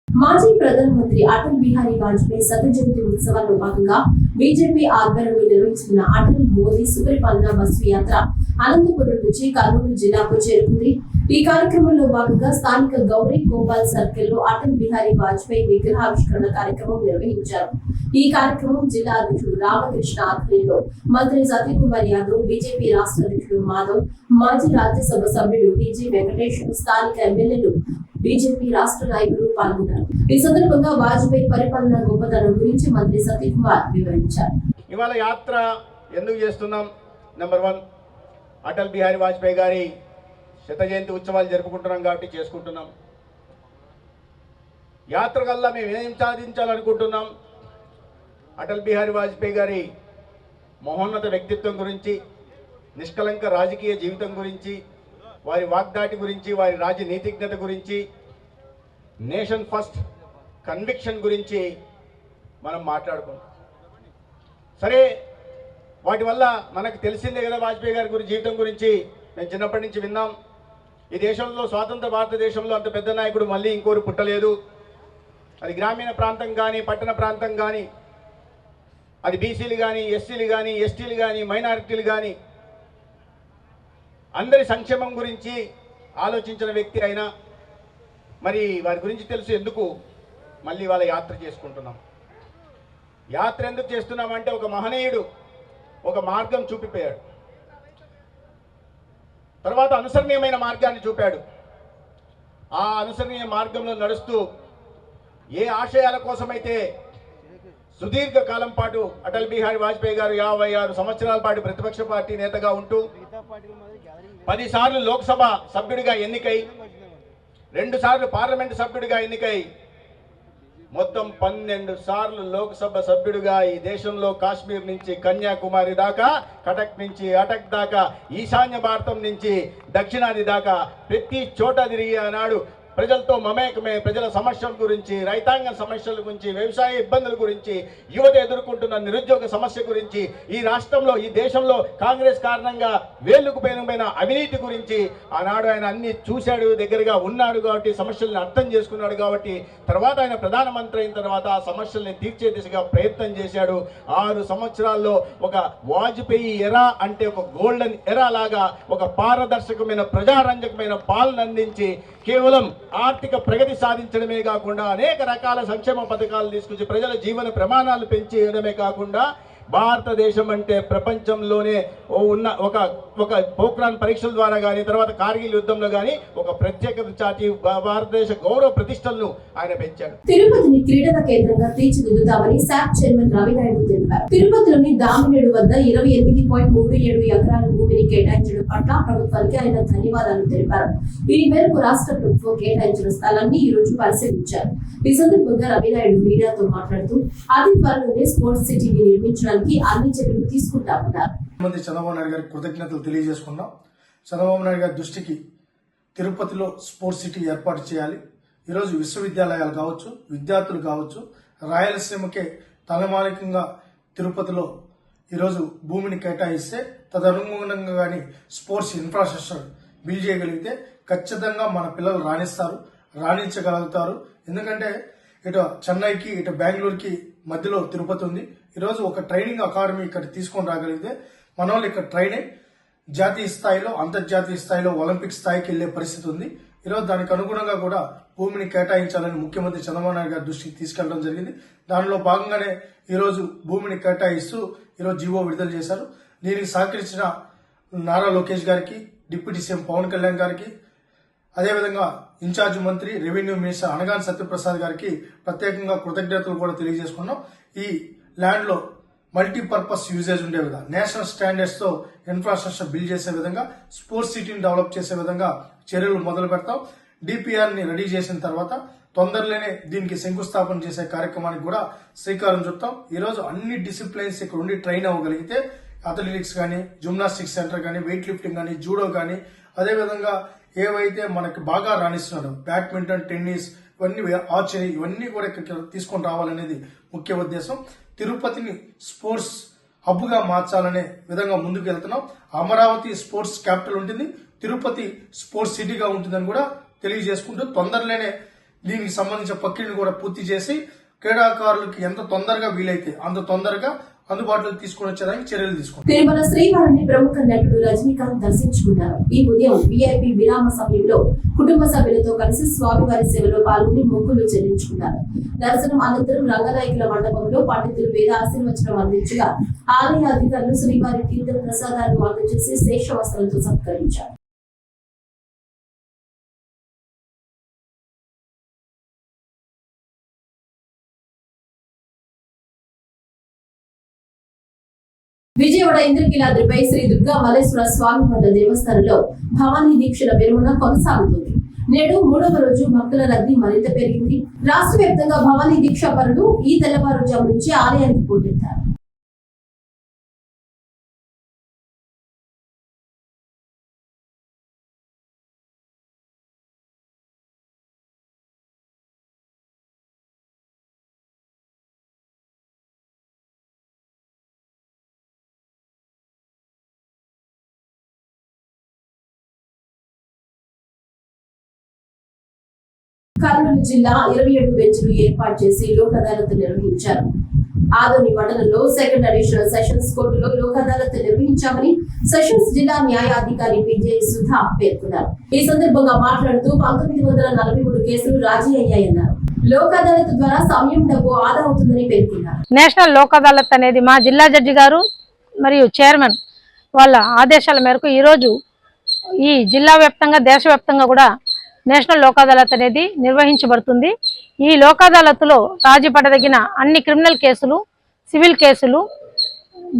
మాజీ ప్రధానమంత్రి అటల్ బిహారీ వాజ్పేయి శత జయంతి ఉత్సవాల్లో భాగంగా బీజేపీ ఆధ్వర్యంలో నిర్వహించిన అటల్ మోదీ సుపరిపాలన బస్సు యాత్ర అనంతపురం నుంచి కర్నూలు జిల్లాకు చేరుకుంది. ఈ కార్యక్రమంలో భాగంగా స్థానిక గౌరీ గోపాల్ సర్కిల్ లో అటల్ బిహారీ వాజ్పేయి విగ్రహావిష్కరణ కార్యక్రమం నిర్వహించారు. ఈ కార్యక్రమం జిల్లా అధ్యక్షుడు రామకృష్ణ ఆధ్వర్యంలో మంత్రి సత్యకుమార్ యాదవ్, బీజేపీ రాష్ట్ర అధ్యక్షుడు మాధవ్, మాజీ రాజ్యసభ సభ్యుడు టీజీ వెంకటేష్, స్థానిక ఎమ్మెల్యేలు, బీజేపీ రాష్ట్ర నాయకులు పాల్గొన్నారు. ఈ సందర్భంగా వాజ్పేయి పరిపాలన గొప్పతనం గురించి మంత్రి సత్యకుమార్ వివరించారు. ఇవాళ యాత్ర ఎందుకు చేస్తున్నాం? నెంబర్ 1, అటల్ బిహారీ వాజ్పేయి గారి శత జయంతి ఉత్సవాలు జరుపుకుంటున్నాం కాబట్టి చేసుకుంటున్నాం. యాత్ర కల్లా మేము ఏం సాధించాలనుకుంటున్నాం? అటల్ బిహారీ వాజ్పేయి గారి మహోన్నత వ్యక్తిత్వం గురించి, నిష్కలంక రాజకీయ జీవితం గురించి, వారి వాగ్దాటి గురించి, వారి రాజనీతిజ్ఞత గురించి, నేషన్ ఫస్ట్ కన్విక్షన్ గురించి మనం మాట్లాడుకుంటాం. సరే, వాటి వల్ల మనకు తెలిసిందే కదా వాజ్పేయి గారి జీవితం గురించి మేము చిన్నప్పటి నుంచి విన్నాం. ఈ దేశంలో, స్వాతంత్ర భారతదేశంలో అంత పెద్ద నాయకుడు మళ్ళీ ఇంకోరు పుట్టలేదు. అది గ్రామీణ ప్రాంతం కానీ, పట్టణ ప్రాంతం కానీ, అది బీసీలు కానీ, ఎస్సీలు కానీ, ఎస్టీలు కానీ, మైనారిటీలు కానీ, అందరి సంక్షేమం గురించి ఆలోచించిన వ్యక్తి అయినా మరి వారి గురించి తెలుసు. ఎందుకు మళ్ళీ వాళ్ళ యాత్ర చేసుకుంటున్నాం? యాత్ర ఎందుకు చేస్తున్నామంటే ఒక మహనీయుడు ఒక మార్గం చూపిపోయాడు, తర్వాత అనుసరణీయమైన మార్గాన్ని చూపాడు. ఆ అనుసరణీయ మార్గంలో నడుస్తూ ఏ ఆశయాల కోసమైతే సుదీర్ఘ కాలం పాటు అటల్ బిహారీ వాజ్పేయి గారు 56 సంవత్సరాల పాటు ప్రతిపక్ష పార్టీ నేతగా ఉంటూ 10 సార్లు లోక్సభ సభ్యుడిగా ఎన్నికై, 2 సార్లు పార్లమెంటు సభ్యుడిగా ఎన్నికై, మొత్తం 12 సార్లు లోక్సభ సభ్యుడిగా ఈ దేశంలో కాశ్మీర్ నుంచి కన్యాకుమారి దాకా, కటక్ నుంచి అటక్ దాకా, ఈశాన్య భారతం నుంచి దక్షిణాది దాకా ప్రతి చోట తిరిగి ఆనాడు ప్రజలతో మమేకమే ప్రజల సమస్యల గురించి, రైతాంగ సమస్యల గురించి, వ్యవసాయ ఇబ్బందుల గురించి, యువత ఎదుర్కొంటున్న నిరుద్యోగ సమస్య గురించి, ఈ రాష్ట్రంలో ఈ దేశంలో కాంగ్రెస్ కారణంగా వేలుకుపోయిన అవినీతి గురించి ఆనాడు ఆయన అన్ని చూశాడు, దగ్గరగా ఉన్నాడు కాబట్టి సమస్యలను అర్థం చేసుకున్నాడు కాబట్టి తర్వాత ఆయన ప్రధానమంత్రి అయిన తర్వాత ఆ సమస్యల్ని తీర్చే దిశగా ప్రయత్నం చేశాడు. 6 సంవత్సరాల్లో ఒక వాజ్పేయి ఎరా అంటే ఒక గోల్డెన్ ఎరా లాగా ఒక పారదర్శకమైన ప్రజారంజకమైన పాలన అందించి కేవలం ఆర్థిక ప్రగతి సాధించడమే కాకుండా అనేక రకాల సంక్షేమ పథకాలు తీసుకొచ్చి ప్రజల జీవన ప్రమాణాలు పెంచేయడమే కాకుండా భారతదేశం అంటే ప్రపంచంలోనే ఉన్న ఒక పోఖ్రాన్ పరీక్షల ద్వారా కానీ తర్వాత కార్గిల్ యుద్ధంలో కానీ ఒక ప్రత్యేకత చాటి భారతదేశ గౌరవ ప్రతిష్టలను ఆయన పెంచాడు. తిరుపతిని క్రీడల కేంద్రంగా తీర్చిదిద్దుతామని శాప్ చైర్మన్ రవినాయుడు తెలిపారు. తిరుపతిలోని దామినేడు వద్ద 28.37 ఎకరాల భూమిని కేటాయించడం పట్ల ప్రభుత్వానికి ఆయన ధన్యవాదాలు తెలిపారు. ఈ మేరకు రాష్ట్ర ప్రభుత్వం కేటాయించిన స్థలాన్ని ఈ రోజు పరిశీలించారు. ఈ సందర్భంగా రవినాయుడు మీడియాతో మాట్లాడుతూ అతి త్వరలోనే స్పోర్ట్స్ సిటీని నిర్మించడానికి అన్ని చర్యలు తీసుకుంటామన్నారు. చంద్రబాబు నాయుడు గారికి కృతజ్ఞతలు తెలియజేసుకున్నాం. చంద్రబాబు నాయుడు గారి దృష్టికి తిరుపతిలో స్పోర్ట్స్ సిటీ ఏర్పాటు చేయాలి. ఈరోజు విశ్వవిద్యాలయాలు కావచ్చు, విద్యార్థులు కావచ్చు, రాయలసీమకే తలమానికంగా తిరుపతిలో ఈరోజు భూమిని కేటాయిస్తే తదనుగుణంగా కానీ స్పోర్ట్స్ ఇన్ఫ్రాస్ట్రక్చర్ బిల్డ్ చేయగలిగితే ఖచ్చితంగా మన పిల్లలు రాణించగలుగుతారు. ఎందుకంటే ఇటు చెన్నైకి ఇటు బెంగళూరుకి మధ్యలో తిరుపతి ఉంది. ఈరోజు ఒక ట్రైనింగ్ అకాడమీ ఇక్కడ తీసుకొని రాగలిగితే మన వాళ్ళు ఇక్కడ ట్రైన్ అయి జాతీయ స్థాయిలో, అంతర్జాతీయ స్థాయిలో ఒలింపిక్ స్థాయికి వెళ్లే పరిస్థితి ఉంది. ఈరోజు దానికి అనుగుణంగా కూడా భూమిని కేటాయించాలని ముఖ్యమంత్రి చంద్రబాబు నాయుడు గారి దృష్టికి తీసుకెళ్లడం జరిగింది. దానిలో భాగంగానే ఈరోజు భూమిని కేటాయిస్తూ ఈరోజు జీవో విడుదల చేశారు. దీనికి సహకరించిన నారా లోకేష్ గారికి, డిప్యూటీ సీఎం పవన్ కళ్యాణ్ గారికి, అదేవిధంగా ఇన్ఛార్జ్ మంత్రి రెవెన్యూ మినిస్టర్ అనగాని సత్యప్రసాద్ గారికి ప్రత్యేకంగా కృతజ్ఞతలు కూడా తెలియజేసుకున్నాం. ఈ ల్యాండ్ లో మల్టీపర్పస్ యూజేజ్ ఉండే విధంగా, నేషనల్ స్టాండర్డ్స్ తో ఇన్ఫ్రాస్ట్రక్చర్ బిల్డ్ చేసే విధంగా, స్పోర్ట్స్ సిటీని డెవలప్ చేసే విధంగా చర్యలు మొదలు పెడతాం. డిపిఆర్ ని రెడీ చేసిన తర్వాత తొందరలోనే దీనికి శంకుస్థాపన చేసే కార్యక్రమానికి కూడా శ్రీకారం చుడతాం. ఈ రోజు అన్ని డిసిప్లిన్స్ ఇక్కడ ఉండి ట్రైన్ అవ్వగలిగితే అథ్లెటిక్స్ కానీ, జిమ్నాస్టిక్స్ సెంటర్ కానీ, వెయిట్ లిఫ్టింగ్ కానీ, జూడో కానీ, అదేవిధంగా ఏవైతే మనకి బాగా రాణిస్తున్నాడో బ్యాడ్మింటన్, టెన్నిస్, ఇవన్నీ ఆర్చరీ, ఇవన్నీ కూడా ఇక్కడ తీసుకొని రావాలనేది ముఖ్య ఉద్దేశం. తిరుపతిని స్పోర్ట్స్ హబ్ గా మార్చాలనే విధంగా ముందుకు వెళ్తున్నాం. అమరావతి స్పోర్ట్స్ క్యాపిటల్ ఉంటుంది, తిరుపతి స్పోర్ట్స్ సిటీగా ఉంటుందని కూడా తెలియజేసుకుంటూ తొందరలోనే దీనికి సంబంధించిన ప్రక్రియను కూడా పూర్తి చేసి క్రీడాకారులకు ఎంత తొందరగా వీలైతే అంత తొందరగా అందుబాటులోకి తీసుకుని వచ్చేదానికి చర్యలు తీసుకుంటారు. తిరుమల శ్రీవారిని ప్రముఖ నటుడు రజనీకాంత్ దర్శించుకున్నారు. ఈ ఉదయం వీఐపీ విరామ సమయంలో కుటుంబ సభ్యులతో కలిసి స్వామివారి సేవలో పాల్గొని మొక్కులు చెల్లించుకున్నారు. దర్శనం అనంతరం రంగనాయకుల మండపంలో పండితులు వేద ఆశీర్వచనం అందించగా ఆలయ అధికారులు శ్రీవారి తీర్థ ప్రసాదాలను అందజేసి శేష వస్త్రంతో సత్కరించారు. విజయవాడ ఇంద్రకీలాద్రిపై శ్రీ దుర్గా మల్లేశ్వర స్వామి వారి దేవస్థానంలో భవానీ దీక్షల విరమణ కొనసాగుతుంది. నేడు 3వ రోజు భక్తుల రద్దీ మరింత పెరిగింది. రాష్ట్ర వ్యాప్తంగా భవానీ దీక్షా పరులు ఈ తెల్లవారుజాము నుంచి ఆలయానికి పోటెత్తారు. కర్నూలు జిల్లా 27 బెంచ్లు ఏర్పాటు చేసి లోక్ అదాలత్ నిర్వహించారు. ఆదోని మండలంలో సెకండ్ అడిషనల్ సెషన్స్ కోర్టులో లోక్ అదాలత్ నిర్వహించామని సెషన్స్ జిల్లా న్యాయాధికారి విజయ్ సుధా పేర్కొన్నారు. ఈ సందర్భంగా మాట్లాడుతూ 1943 కేసులు రాజీ అయ్యాయన్నారు. లోక్ అదాలత్ ద్వారా సమయం, డబ్బు ఆదా అవుతుందని పేర్కొన్నారు. నేషనల్ లోక్ అదాలత్ అనేది మా జిల్లా జడ్జి గారు మరియు చైర్మన్ వాళ్ళ ఆదేశాల మేరకు ఈరోజు ఈ జిల్లా వ్యాప్తంగా, దేశవ్యాప్తంగా కూడా నేషనల్ లోక్ అదాలత్ అనేది నిర్వహించబడుతుంది. ఈ లోక్ అదాలత్లో రాజీ పడదగిన అన్ని క్రిమినల్ కేసులు, సివిల్ కేసులు,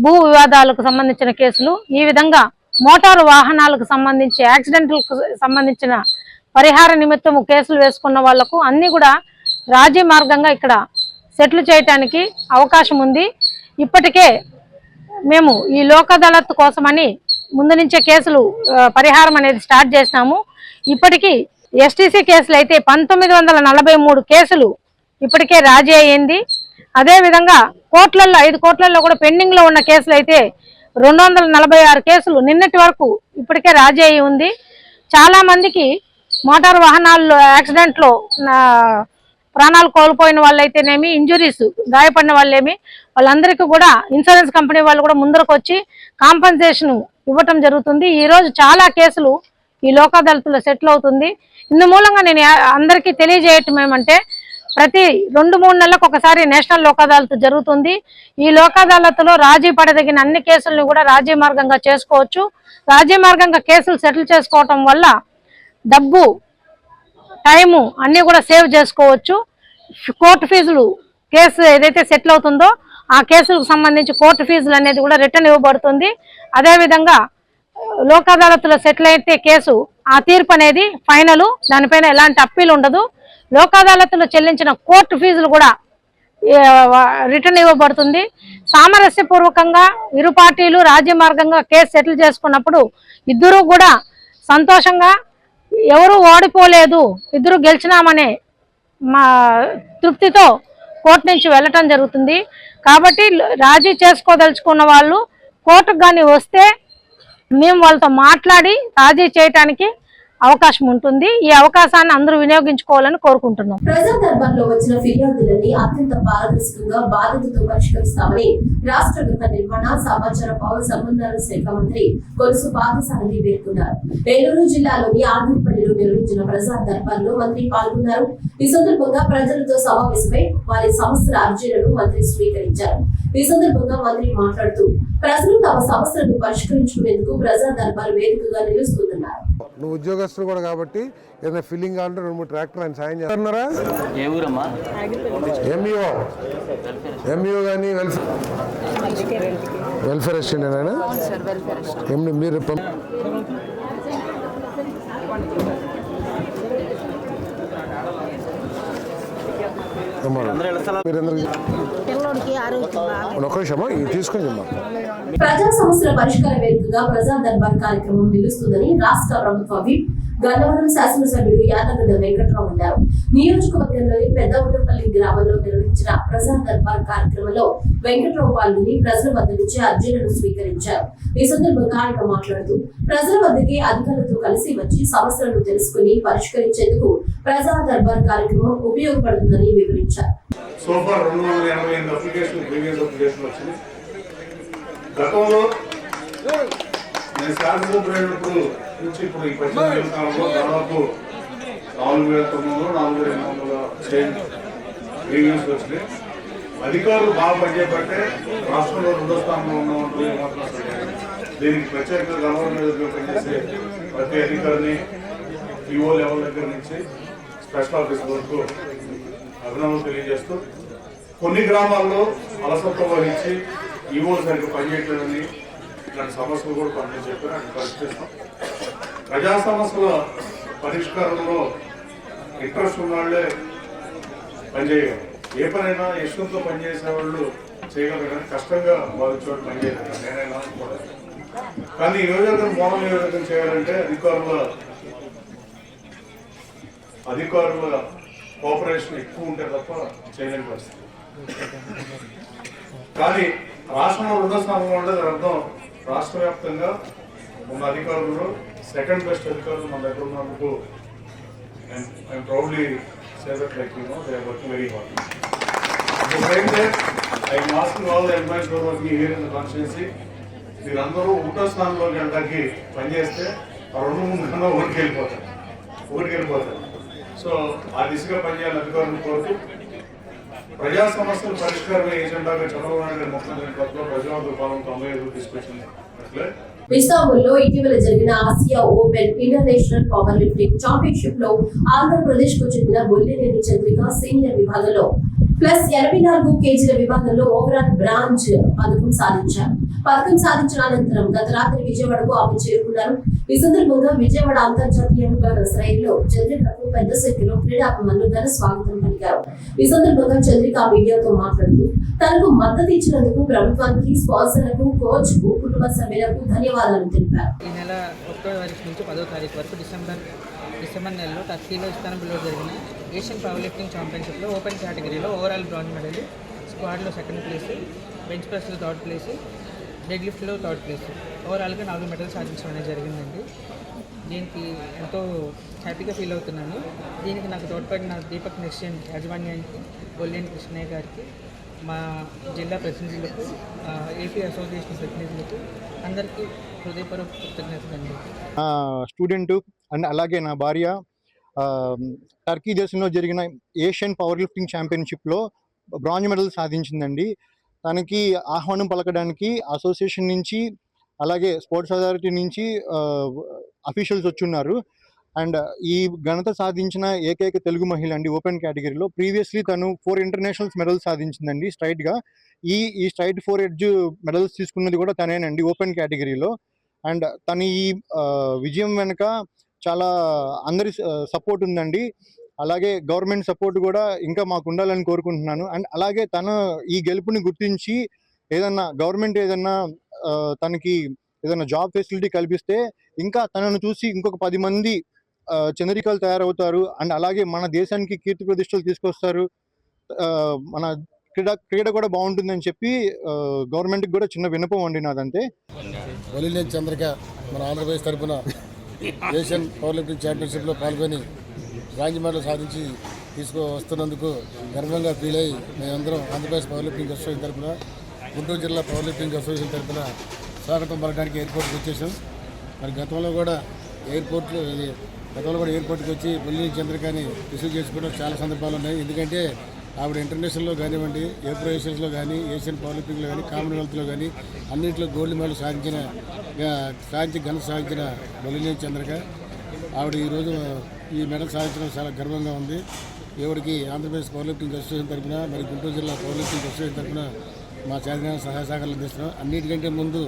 భూ వివాదాలకు సంబంధించిన కేసులు, ఈ విధంగా మోటారు వాహనాలకు సంబంధించి యాక్సిడెంట్లకు సంబంధించిన పరిహార నిమిత్తము కేసులు వేసుకున్న వాళ్లకు అన్ని కూడా రాజీ మార్గంగా ఇక్కడ సెటిల్ చేయడానికి అవకాశం ఉంది. ఇప్పటికే మేము ఈ లోక్ అదాలత్ కోసమని ముందు నుంచే కేసులు పరిహారం అనేది స్టార్ట్ చేసినాము. ఇప్పటికీ ఎస్టీసీ కేసులు అయితే 1943 కేసులు ఇప్పటికే రాజీ అయ్యింది. అదేవిధంగా కోట్లల్లో 5 కోట్లలో కూడా పెండింగ్లో ఉన్న కేసులు అయితే 246 కేసులు నిన్నటి వరకు ఇప్పటికే రాజీ అయి ఉంది. చాలామందికి మోటార్ వాహనాల్లో యాక్సిడెంట్లో ప్రాణాలు కోల్పోయిన వాళ్ళైతేనేమి, ఇంజురీస్ గాయపడిన వాళ్ళందరికీ కూడా ఇన్సూరెన్స్ కంపెనీ వాళ్ళు కూడా ముందరకు వచ్చి కాంపన్సేషన్ ఇవ్వటం జరుగుతుంది. ఈరోజు చాలా కేసులు ఈ లోక్ అదాలత్లో సెటిల్ అవుతుంది. ఇందు మూలంగా నేను అందరికీ తెలియజేయటం ఏమంటే, ప్రతి 2-3 నెలలకు ఒకసారి నేషనల్ లోక్ అదాలత్ జరుగుతుంది. ఈ లోక్ అదాలత్లో రాజీ పడదగిన అన్ని కేసులను కూడా రాజీ మార్గంగా చేసుకోవచ్చు. రాజీ మార్గంగా కేసులు సెటిల్ చేసుకోవటం వల్ల డబ్బు, టైము అన్నీ కూడా సేవ్ చేసుకోవచ్చు. కోర్టు ఫీజులు, కేసు ఏదైతే సెటిల్ అవుతుందో ఆ కేసులకు సంబంధించి కోర్టు ఫీజులు అనేది కూడా రిటర్న్ ఇవ్వబడుతుంది. అదేవిధంగా లోక్ అదాలత్లో సెటిల్ అయితే కేసు, ఆ తీర్పు అనేది ఫైనల్, దానిపైన ఎలాంటి అప్పీల్ ఉండదు. లోక్ అదాలత్లో చెల్లించిన కోర్టు ఫీజులు కూడా రిటర్న్ ఇవ్వబడుతుంది. సామరస్యపూర్వకంగా ఇరు పార్టీలు రాజ్య మార్గంగా కేసు సెటిల్ చేసుకున్నప్పుడు ఇద్దరు కూడా సంతోషంగా, ఎవరు ఓడిపోలేదు, ఇద్దరు గెలిచినామనే మా తృప్తితో కోర్టు నుంచి వెళ్ళటం జరుగుతుంది. కాబట్టి రాజీ చేసుకోదలుచుకున్న వాళ్ళు కోర్టుకు కానీ వస్తే మేము వాళ్ళతో మాట్లాడి రాజీ చేయడానికి అవకాశం ఉంటుంది. ఈ అవకాశాన్ని అందరూ వినియోగించుకోవాలని కోరుకుంటున్నాం. ప్రజా దర్బార్లో వచ్చిన ఫిర్యాదులన్నీ అత్యంత పారదర్శకంగా బాధ్యతతో పరిష్కరిస్తామని రాష్ట్ర గృహ నిర్మాణ, సమాచార, పౌర సంబంధాల శాఖ మంత్రి కొలుసు పార్థసారథి పేర్కొన్నారు. ఏలూరు జిల్లాలోని ఆదిపల్లిలో నిర్వహించిన ప్రజా దర్బార్లో మంత్రి పాల్గొన్నారు. ఈ సందర్భంగా ప్రజలతో సమావేశమై వారి సమస్యల అర్జీలను మంత్రి స్వీకరించారు. ఈ సందర్భంగా మంత్రి మాట్లాడుతూ, ప్రజలు తమ సమస్యలను పరిష్కరించుకునేందుకు ప్రజా దర్బార్ వేదికగా నిలుస్తుందన్నారు. నువ్వు ఉద్యోగస్తులు కూడా కాబట్టి ఏదైనా ఫిల్లింగ్ కావాలంటే 2-3 ట్రాక్టర్ ఆయన సాయం చేస్తున్నారా? ఎంఈఓ కానీ వెల్ఫేర్ అసిస్టెంట్ అయినా మీరు ప్రజా సమస్యల పరిష్కార వేదికగా ప్రజా దర్బార్ కార్యక్రమం నిలుస్తుందని రాష్ట్ర ప్రభుత్వ విప్ గన్నవరం శాసనసభ్యుడు యాదగడ్డ వెంకట్రావు అన్నారు. నియోజకవర్గంలోని పెద్దవుటపల్లి గ్రామంలో నిర్వహించిన ప్రజా దర్బార్ కార్యక్రమంలో వెంకట్రావు పాల్గొని ప్రజల వద్ద నుంచి అర్జీలను స్వీకరించారు. ఈ సందర్భంగా ఆయన మాట్లాడుతూ, ప్రజల వద్దకే అధికారులతో కలిసి వచ్చి సమస్యలను తెలుసుకుని పరిష్కరించేందుకు ప్రజా దర్బార్ కార్యక్రమం ఉపయోగపడుతుందని వివరించారు. గతంలో నేను శాసనసభ్యుడు నుంచి ఇప్పుడు ఈ 18 కాలంలో దాదాపు 4,900-4,800 రివ్యూస్ వచ్చినాయి. అధికారులు బాగా పనిచేయబట్టే రాష్ట్రంలో 2వ స్థానంలో ఉన్నామంటూ మాత్రం దీనికి ప్రత్యేకంగా గవర్నమెంట్ పనిచేసే ప్రతి అధికారిని ఈఓ లెవెల్ దగ్గర నుంచి స్పెషల్ ఆఫీసర్ వరకు అభినందనలు తెలియజేస్తూ, కొన్ని గ్రామాల్లో అలసత్వం వహించి ఈవో సరిగ్గా పనిచేయట్లేదని ఇలాంటి సమస్యలు కూడా పని చెప్పారు. అది పరిష్కరిస్తాం. ప్రజా సమస్యల పరిష్కారంలో ఇంట్రెస్ట్ ఉన్న వాళ్ళే పనిచేయగలరు. ఏ పనైనా ఇష్టంతో పనిచేసే వాళ్ళు చేయగలరు, కానీ కష్టంగా భావించే వాళ్ళు పనిచేయగలరు. నేనైనా కూడా కానీ ఈ నియోజకవర్గం మోడల్ నియోజకవర్గం చేయాలంటే అధికారుల కోఆపరేషన్ ఎక్కువ ఉంటే తప్ప చేయలేని పరిస్థితి. కానీ రాష్ట్రంలో 2వ స్థానంలో ఉండేది అర్థం రాష్ట్ర వ్యాప్తంగా ఉన్న అధికారులు సెకండ్ బెస్ట్ అధికారులు మన దగ్గర ఉన్నందుకు I'm proudly say that like they are working very hard. I'm asking all the employees who are working here in the constituency, మీరందరూ 1వ స్థానంలో వెళ్ళడానికి పనిచేస్తే 2-3 కన్నా ఒకటికి వెళ్ళిపోతారు. సో ఆ దిశగా పనిచేయాలని అధికారులు కోరుతూ, ప్రజా సమస్యల పరిష్కారం ఏజెండాగా చంద్రబాబు నాయుడు గారి ముఖ్యమంత్రి ప్రజావంతుల పాలన 95 తీసుకొచ్చింది. ఇస్తాంబుల్లో ఇటీవల జరిగిన Asia open international power lifting championship లో ఆంధ్రప్రదేశ్ కు చెందిన బొల్లినేని చంద్రిక సీనియర్ విభాగంలో +84 కేజీల విభాగంలో ఓవరాల్ బ్రాంజ్ పథకం సాధించిన అనంతరం గత రాత్రి విజయవాడకు ఆమె చేరుకున్నారు. ఈ సందర్భంగా విజయవాడ అంతర్జాతీయ విమానాశ్రయంలో చంద్రికకు పెద్ద సంఖ్యలో క్రీడాభిమానులు స్వాగతం పలికారు. ఈ సందర్భంగా చంద్రిక మీడియాతో మాట్లాడుతూ, తనకు మద్దతు ఇచ్చినందుకు ప్రభుత్వానికి, స్పాన్సర్లకు, కోచ్ కు, కుటుంబ సభ్యులకు ధన్యవాదాలు తెలిపారు. ఈ నెల 1వ తారీఖు నుంచి 10వ తారీఖు వరకు డిసెంబర్ డిసెంబర్ నెలలో టర్కీలో ఇస్తాన్బుల్లో జరిగిన ఏషియన్ పవర్ లిఫ్టింగ్ ఛాంపియన్షిప్లో ఓపెన్ కేటగిరీలో ఓవరాల్ బ్రాంజ్ మెడల్, స్క్వాడ్లో సెకండ్ ప్లేస్, బెంచ్ ప్రెస్లో థర్డ్ ప్లేస్, డెడ్ లిఫ్ట్లో థర్డ్ ప్లేస్, ఓవరాల్గా 4 మెడల్స్ సాధించడం అనేది జరిగిందండి. దీనికి ఎంతో హ్యాపీగా ఫీల్ అవుతున్నాను. దీనికి నాకు తోడ్పడిన దీపక్ నెక్స్టెన్ యాజమాన్యానికి, బొల్లేని కృష్ణయ్య గారికి, మా జిల్లా ప్రతినిధులకు, ఏపీ అసోసియేషన్ ప్రతినిధులకు అందరికీ హృదయపూర్వక కృతజ్ఞతలండి. స్టూడెంట్ అండ్ అలాగే నా భార్య టర్కీ దేశంలో జరిగిన ఏషియన్ పవర్ లిఫ్టింగ్ ఛాంపియన్షిప్లో బ్రాంజ్ మెడల్ సాధించిందండి. తనకి ఆహ్వానం పలకడానికి అసోసియేషన్ నుంచి అలాగే స్పోర్ట్స్ అథారిటీ నుంచి అఫీషియల్స్ వచ్చున్నారు. అండ్ ఈ ఘనత సాధించిన ఏకైక తెలుగు మహిళ అండి ఓపెన్ కేటగిరీలో. ప్రీవియస్లీ తను 4 ఇంటర్నేషనల్స్ మెడల్స్ సాధించిందండి స్ట్రైట్గా. ఈ స్ట్రైట్ 4 ఎడ్జ్ మెడల్స్ తీసుకున్నది కూడా తనేనండి ఓపెన్ కేటగిరీలో. అండ్ తన ఈ విజయం వెనుక చాలా అందరి సపోర్ట్ ఉందండి. అలాగే గవర్నమెంట్ సపోర్ట్ కూడా ఇంకా మాకు ఉండాలని కోరుకుంటున్నాను. అండ్ అలాగే తన ఈ గెలుపుని గుర్తించి గవర్నమెంట్ తనకి ఏదైనా జాబ్ ఫెసిలిటీ కల్పిస్తే ఇంకా తనను చూసి ఇంకొక 10 మంది చంద్రికలు తయారవుతారు. అండ్ అలాగే మన దేశానికి కీర్తి ప్రతిష్టలు తీసుకొస్తారు. మన క్రీడ కూడా బాగుంటుందని చెప్పి గవర్నమెంట్కి కూడా చిన్న విన్నపం అండి నాదంతే. బొలినేని చంద్రిక మన ఆంధ్రప్రదేశ్ తరఫున ఏషియన్ పవర్ లిఫ్టింగ్ ఛాంపియన్షిప్లో పాల్గొని బ్రాంజ్ మెడల్ సాధించి వస్తున్నందుకు గర్వంగా ఫీల్ అయ్యి మేమందరం ఆంధ్రప్రదేశ్ పవర్ లిఫ్టింగ్ అసోసియేషన్ తరఫున, గుంటూరు జిల్లా పవర్ లిఫ్టింగ్ అసోసియేషన్ తరఫున స్వాగతం పలకడానికి ఎయిర్పోర్ట్కి వచ్చేసాం. మరి గతంలో కూడా ఎయిర్పోర్ట్కి వచ్చి బొలినేని చంద్రికని రిసీవ్ చేసుకోవడం చాలా సందర్భాలు ఉన్నాయి. ఎందుకంటే ఆవిడ ఇంటర్నేషనల్లో కానివ్వండి, ఏప్రో ఏషియన్స్లో కానీ, ఏషియన్ పవర్ లిఫ్టింగ్లో కానీ, కామన్వెల్త్లో కానీ అన్నింటిలో గోల్డ్ మెడల్ ఘనత సాధించిన బొలినేని చంద్రిక. ఆవిడ ఈరోజు ఈ మెడల్ సాధించడం చాలా గర్వంగా ఉంది. ఈవిడికి ఆంధ్రప్రదేశ్ పవర్ లిఫ్టింగ్ అసోసియేషన్ తరఫున, మరి గుంటూరు జిల్లా పవర్ లిఫ్టింగ్ అసోసియేషన్ తరఫున మా చేతనైన సహాయ సహకారాలు అందిస్తున్నాం. అన్నిటికంటే ముందు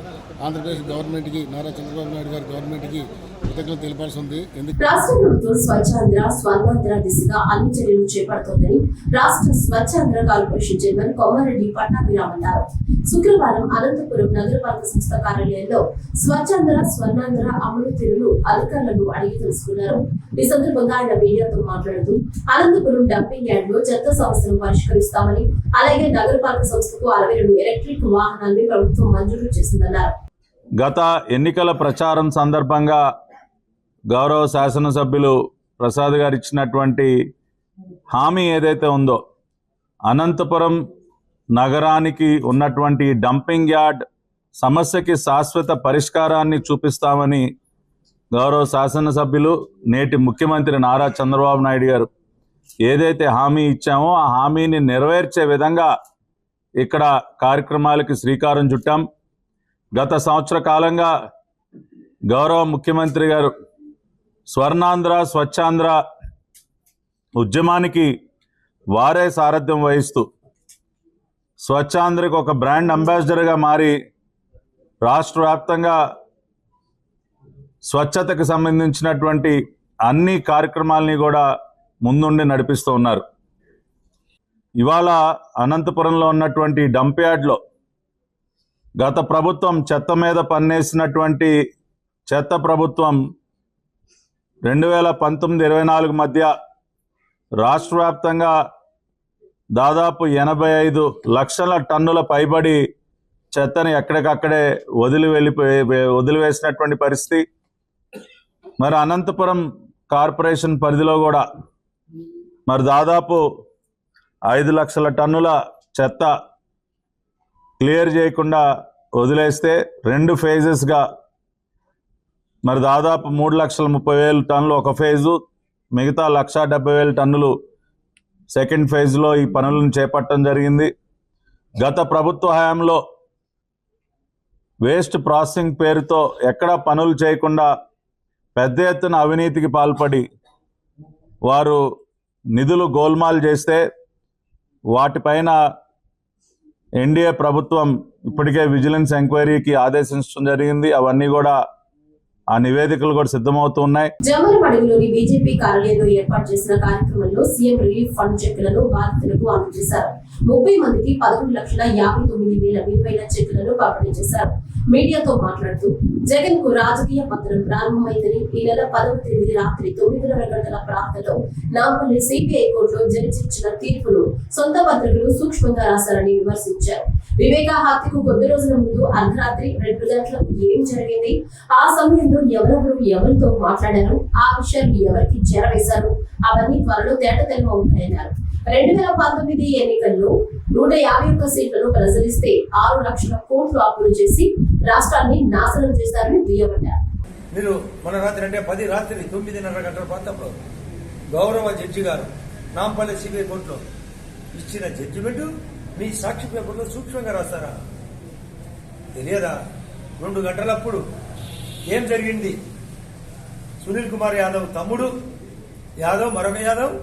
ఆంధ్రప్రదేశ్ గవర్నమెంట్కి, నారా చంద్రబాబు నాయుడు గారి గవర్నమెంట్కి కృతజ్ఞతలు తెలపాల్సి ఉంది. రాష్ట్ర ప్రభుత్వం స్వచ్ఛాంధ్ర స్వర్ణాంధ్ర దిశగా అన్ని చర్యలు చేపడుతోందని రాష్ట్ర స్వచ్ఛాంధ్ర కార్పొరేషన్ చైర్మన్ కొమ్మారెడ్డి పట్టాభిరామ్ అన్నారు. శుక్రవారం అనంతపురం నగరపాలక సంస్థ కార్యాలయంలో స్వచ్ఛాంధ్ర స్వర్ణాంధ్ర అమలు తీరును అధికారులను అడిగి తెలుసుకున్నారు. ఈ సందర్భంగా ఆయన మీడియాతో మాట్లాడుతూ అనంతపురం డంపింగ్ యార్డ్ లో చెత్త సమస్యను పరిష్కరిస్తామని, అలాగే నగరపాలక సంస్థకు 62 ఎలక్ట్రిక్ వాహనాన్ని ప్రభుత్వం మంజూరు చేసిందన్నారు. గత ఎన్నికల ప్రచారం సందర్భంగా గౌరవ శాసనసభ్యులు ప్రసాద్ గారు ఇచ్చినటువంటి హామీ ఏదైతే ఉందో, అనంతపురం నగరానికి ఉన్నటువంటి డంపింగ్ యార్డ్ సమస్యకి శాశ్వత పరిష్కారాన్ని చూపిస్తామని గౌరవ శాసనసభ్యులు, నేటి ముఖ్యమంత్రి నారా చంద్రబాబు నాయుడు గారు ఏదైతే హామీ ఇచ్చామో ఆ హామీని నెరవేర్చే విధంగా ఇక్కడ కార్యక్రమాలకి శ్రీకారం చుట్టాం. గత సంవత్సర కాలంగా గౌరవ ముఖ్యమంత్రి గారు స్వర్ణాంధ్ర స్వచ్ఛాంధ్ర ఉద్యమానికి వారే సారథ్యం వహిస్తూ స్వచ్ఛాంధ్రకు ఒక బ్రాండ్ అంబాసిడర్గా మారి రాష్ట్ర వ్యాప్తంగా స్వచ్ఛతకు సంబంధించినటువంటి అన్ని కార్యక్రమాలని కూడా ముందుండి నడిపిస్తూ ఉన్నారు. ఇవాళ అనంతపురంలో ఉన్నటువంటి డంప్ యార్డ్లో గత ప్రభుత్వం చెత్త మీద పన్నేసినటువంటి చెత్త ప్రభుత్వం 2019-24 మధ్య రాష్ట్ర వ్యాప్తంగా దాదాపు 85 లక్షల టన్నుల పైబడి చెత్తని ఎక్కడికక్కడే వదిలివేసినటువంటి పరిస్థితి. మరి అనంతపురం కార్పొరేషన్ పరిధిలో కూడా మరి దాదాపు 5 లక్షల టన్నుల చెత్త క్లియర్ చేయకుండా వదిలేస్తే 2 ఫేజెస్గా మరి దాదాపు 3,30,000 టన్నులు ఒక ఫేజు, మిగతా 1,70,000 టన్నులు సెకండ్ ఫేజ్లో ఈ పనులను చేపట్టడం జరిగింది. గత ప్రభుత్వ హయాంలో వేస్ట్ ప్రాసెసింగ్ పేరుతో ఎక్కడా పనులు చేయకుండా పెద్ద ఎత్తున అవినీతికి పాల్పడి వారు నిధులు గోల్మాల్ చేస్తే వాటిపైన ఎన్డీఏ ప్రభుత్వం ఇప్పటికే విజిలెన్స్ ఎంక్వైరీకి ఆదేశించడం జరిగింది. అవన్నీ కూడా ఆ నివేదికలు కూడా సిద్ధమవుతూ ఉన్నాయి. జమ్మలమడుగులోని బీజేపీ కార్యాలయంలో ఏర్పాటు చేసిన కార్యక్రమంలో సీఎం రిలీఫ్ ఫండ్ చెక్కులను బాధితులకు అందజేశారు. 30 మందికి 11,59,000 విలువైన చెక్కులను పంపిణీ చేశారు. మీడియాతో మాట్లాడుతూ జగన్ కు రాజకీయ పత్రం ప్రారంభమైందని, ఈ నెల 10వ తేదీ రాత్రి 9:30 గంటల ప్రాంతంలో నాంపల్లి సిబిఐ కోర్టులో జడ్జి ఇచ్చిన తీర్పును సొంత పత్రికలు సూక్ష్మంగా రాశారని విమర్శించారు. వివేకా హత్యకు కొద్ది రోజుల ముందు అర్ధరాత్రి 2 గంటలకు ఏం జరిగింది, ఆ సమయంలో ఎవరెవరు ఎవరితో మాట్లాడారు, ఆ విషయాలు ఎవరికి చేరవేశారు, అవన్నీ త్వరలో తేటతెల్లం అవుతాయన్నారు. 2019 ఎన్నికల్లో 151 సీట్లను ప్రజలిస్తే 6 లక్షల కోట్లు అప్పులు చేసి రాష్ట్రాన్ని నాశనం చేశారని దుయ్యబట్టారు. మీరు మన రాత్రి అంటే 10 రాత్రి 9:30 గంటల ప్రాంతంలో గౌరవ జడ్జి గారు నాంపల్లి సిబిఐ కోర్టులో ఇచ్చిన జడ్జిమెంట్ మీ సాక్షి పేపర్లో సూక్ష్మంగా రాస్తారా? తెలియదా? 2 గంటలప్పుడు ఏం జరిగింది? సునీల్ కుమార్ యాదవ్ తమ్ముడు యాదవ్, మరొక యాదవ్,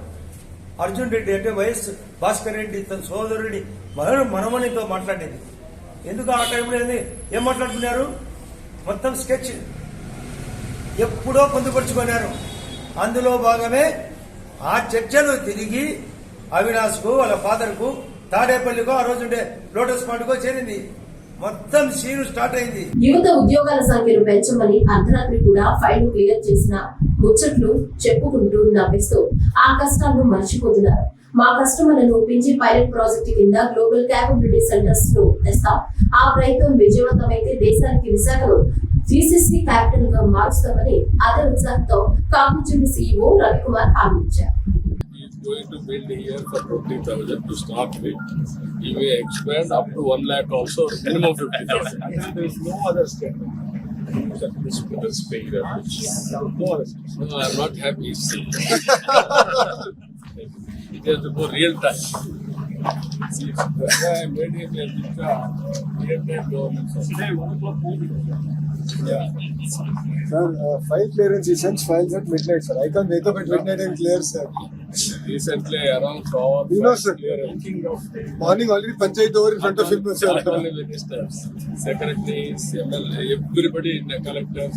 అర్జున్ రెడ్డి అంటే వైఎస్ భాస్కర్ రెడ్డి తన సోదరుడి మనమనితో మాట్లాడేది. ఎందుకు ఆ టైంలో ఏం మాట్లాడుతున్నారు? మొత్తం స్కెచ్ ఎప్పుడో పొందుపరుచుకున్నారు. అందులో భాగమే ఆ చర్చలు తిరిగి అవినాష్కు, వాళ్ళ ఫాదర్కు, తాడేపల్లికో, ఆ రోజుండే లోటస్ పాండ్కో చేరింది. మొత్తం సీను స్టార్ట్ అయింది. యువత ఉద్యోగాల సంఖ్యను పెంచమని అర్ధరాత్రి కూడా ఫైల్ క్లియర్ చేసిన ముచ్చట్లు చెప్పుకుంటూ నవ్విస్తూ ఆ కష్టాలను మర్చిపోతున్నారు. మా కస్టమర్లను ఒప్పించి పైలట్ ప్రాజెక్టు కింద గ్లోబల్ క్యాపబిలిటీ సెంటర్స్ ను తెస్తాం. ఆ ప్రయత్నం విజయవంతమైతే దేశానికి విశాఖలో జీసీసీ క్యాపిటల్ గా మారుస్తామని అదే ఉత్సాహంతో కాంపిటెంట్ సీఈఓ రవికుమార్ హామీ ఇచ్చారు. Going to build here for 20,000 to start with. He may expand up to 1 lakh also, minimum 50,000. There is no other state that this is paying that much. No other state. No, I am not happy. It has to go real time. See, that's why I made it a real time government. Yeah. Sir, file clearance, he sends files at midnight, sir. I can't wake up at midnight and clear, sir. Recently, around 4 You know, sir. Morning already panchayat over in front of him, sir. Not only ministers, secretaries, MLA, everybody in the collectors,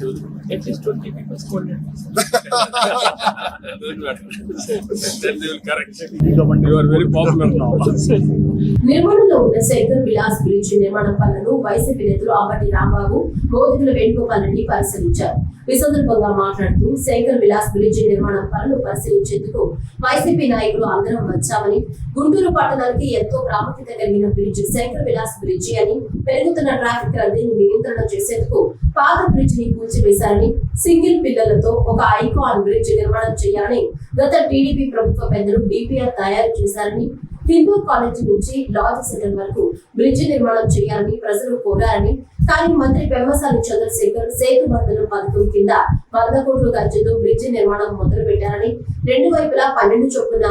at least 20 people scored. Doesn't matter. Then they will correct. You are very popular now. నిర్మాణంలో ఉన్న Shankar Vilas bridge నిర్మాణం పనులను YCP నేతలు అంబటి రాంబాబు, మోదుగుల వేణుగోపాల్ రెడ్డి పరిశీలించారు. ఈ సందర్భంగా మాట్లాడుతూ Shankar Vilas bridge నిర్మాణం పనులు పరిశీలించేందుకు వైసీపీ నాయకులు అందరం వచ్చామని, గుంటూరు పట్టణానికి ఎంతో ప్రాముఖ్యత కలిగిన బ్రిడ్జ్ శంకర్ విలాస్ బ్రిడ్జి అని, పెరుగుతున్న ట్రాఫిక్ రద్దీని నియంత్రణ చేసేందుకు పాత బ్రిడ్జ్ ని కూల్చివేశారని, సింగిల్ పిల్లలతో ఒక ఐకాన్ బ్రిడ్జ్ నిర్మాణం చేయాలని గత టీడీపీ ప్రభుత్వ పెద్దలు డిపిఆర్ తయారు చేశారని, హిందూ కాలేజీ నుంచి లాజ్ సెంటర్ వరకు బ్రిడ్జి నిర్మాణం చేయాలని ప్రజలు కోరారని, కానీ మంత్రి పెమ్మసాని చంద్రశేఖర్ సేతు బంధనం పథకం కింద 100 కోట్ల ఖర్చుతో బ్రిడ్జి నిర్మాణం మొదలు పెట్టారని, 2 వైపులా 12 చొప్పున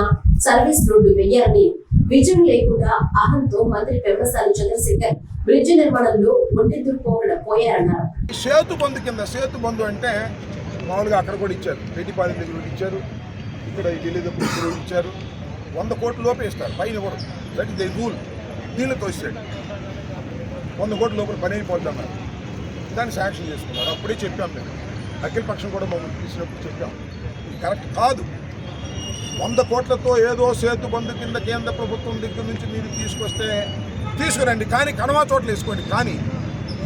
సర్వీస్ రోడ్డు వేయాలని, విజయం లేకుండా అహంతో మంత్రి పెమ్మసాని చంద్రశేఖర్ బ్రిడ్జి నిర్మాణంలో పోయారన్నారు. సేతు బంధు కింద, సేతు బంధు అంటే మామూలుగా అక్కడ కూడా ఇచ్చారు, రెడ్డిపాలెం దగ్గర ఇచ్చారు, ఇక్కడ ఢిల్లీ దగ్గర ఇచ్చారు. 100 కోట్ల లోపే ఇస్తారు, పైన కూడా. That is the rule. దీనితో ఇస్తాడు 100 కోట్ల లోపల పని అయిపోతున్నారు. దాన్ని శాంక్షన్ చేసుకున్నారు. అప్పుడే చెప్పాం మేము, అఖిల పక్షం కూడా మమ్మల్ని తీసినప్పుడు చెప్పాం, ఇది కరెక్ట్ కాదు. 100 కోట్లతో ఏదో సేతు బంధు కింద కేంద్ర ప్రభుత్వం దగ్గర నుంచి మీరు తీసుకొస్తే తీసుకురండి, కానీ కనవా చోట్ల వేసుకోండి. కానీ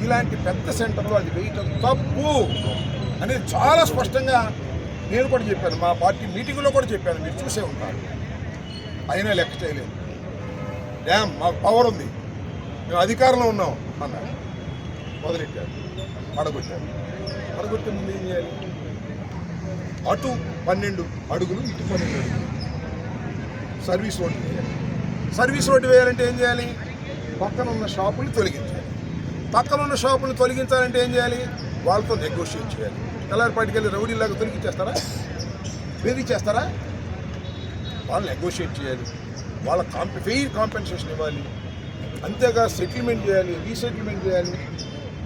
ఇలాంటి పెద్ద సెంటర్లో అది వేయటం తప్పు అనేది చాలా స్పష్టంగా నేను కూడా చెప్పాను, మా పార్టీ మీటింగ్లో కూడా చెప్పాను, మీరు చూసే ఉంటారు. అయినా లెక్క చేయలేదు. డ్యామ్ మాకు పవర్ ఉంది, మేము అధికారంలో ఉన్నాం అన్నారు. మొదలెట్టారు, పడగొట్టారు. పడగొట్టే ముందు ఏం చేయాలి? అటు 12 అడుగులు, ఇటు 12 అడుగులు సర్వీస్ రోడ్డు వేయాలి. సర్వీస్ రోడ్డు వేయాలంటే ఏం చేయాలి? పక్కన ఉన్న షాపులు తొలగించాలి. పక్కన ఉన్న షాపులు తొలగించాలంటే ఏం చేయాలి? వాళ్ళతో నెగోషియేట్ చేయాలి. తెల్లారిపాటికి వెళ్ళి రౌడీలాగా తొలగించేస్తారా? బెదిరిచేస్తారా? వాళ్ళు నెగోషియేట్ చేయాలి, వాళ్ళ ఫెయిర్ కాంపెన్సేషన్ ఇవ్వాలి, అంతేగా సెటిల్మెంట్ చేయాలి, రీసెటిల్మెంట్ చేయాలి.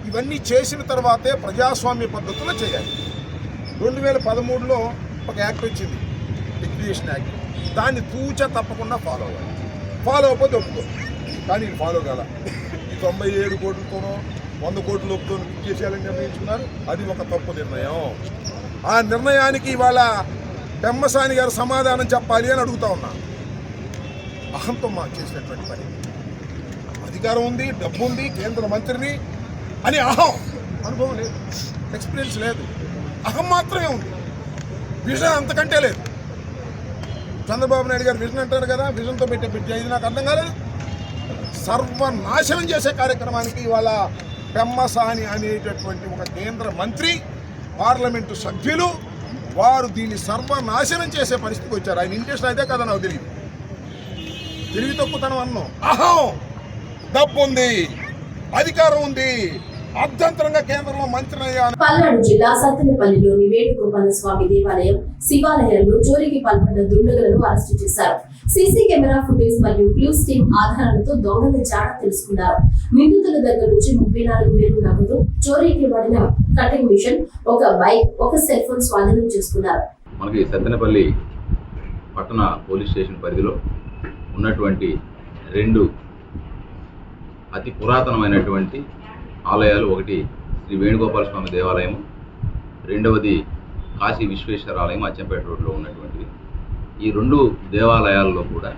ఇవన్నీ చేసిన తర్వాతే ప్రజాస్వామ్య పద్ధతిలో చేయాలి. 2013లో ఒక యాక్ట్ వచ్చింది, డిక్రియేషన్ యాక్ట్. దాన్ని తూచా తప్పకుండా ఫాలో అవ్వాలి. ఫాలో అవ్వకపోతే ఒప్పుకో. కానీ ఇది ఫాలో కాల. ఈ 97 కోట్లతోనో 100 కోట్ల లోపుతో చేసేయాలని నిర్ణయించుకున్నారు. అది ఒక తప్పు నిర్ణయం. ఆ నిర్ణయానికి ఇవాళ పెమ్మసాని గారు సమాధానం చెప్పాలి అని అడుగుతా ఉన్నా. అహంతో మాకు చేసినటువంటి పని. అధికారం ఉంది, డబ్బు ఉంది, కేంద్ర మంత్రిని అని అహం. అనుభవం లేదు, ఎక్స్పీరియన్స్ లేదు, అహం మాత్రమే ఉంది. విజన్ అంతకంటే లేదు. చంద్రబాబు నాయుడు గారు విజన్ అంటారు కదా, విజన్తో పెట్టి ఇది నాకు అర్థం కాలేదు. సర్వనాశనం చేసే కార్యక్రమానికి ఇవాళ పెమ్మసాని అనేటటువంటి ఒక కేంద్ర మంత్రి, పార్లమెంటు సభ్యులు వారు దీన్ని సర్వనాశనం చేసే పరిస్థితికి వచ్చారు. ఆయన ఇంట్రెస్ట్ అయితే కదా నాకు తెలియదు. తెలివి తక్కువతనం అన్నాం. అహం, డబ్బు ఉంది, అధికారం ఉంది, అర్ధంతరంగా కేంద్రంలో మంత్రి అయ్యాను. పల్నాడు జిల్లా సత్తెనపల్లిలోని వేణుగోపాల స్వామి దేవాలయం శివాలయంలో చోరీకి పాల్పడిన దుండగులను అరెస్టు చేశారు. సీసీ కెమెరా ఫుటేజ్ మరియు క్లూస్ టీమ్ ఆధారాలతో దొంగల జాడ తెలుసుకున్నారు. నిందితుల దగ్గర నుంచి 34,000 నగదు, చోరీకి పడిన కటింగ్ మిషన్, ఒక బైక్, ఒక సెల్ ఫోన్ స్వాధీనం చేసుకున్నారు. మనకి సత్తెనపల్లి పట్టణ పోలీస్ స్టేషన్ పరిధిలో ఉన్నటువంటి 2 అతి పురాతనమైనటువంటి ఆలయాలు, ఒకటి శ్రీ వేణుగోపాల స్వామి దేవాలయం, రెండవది కాశీ విశ్వేశ్వర ఆలయం అచ్చంపేట రోడ్లో ఉన్నటువంటిది. ఈ 2 దేవాలయాల్లో కూడా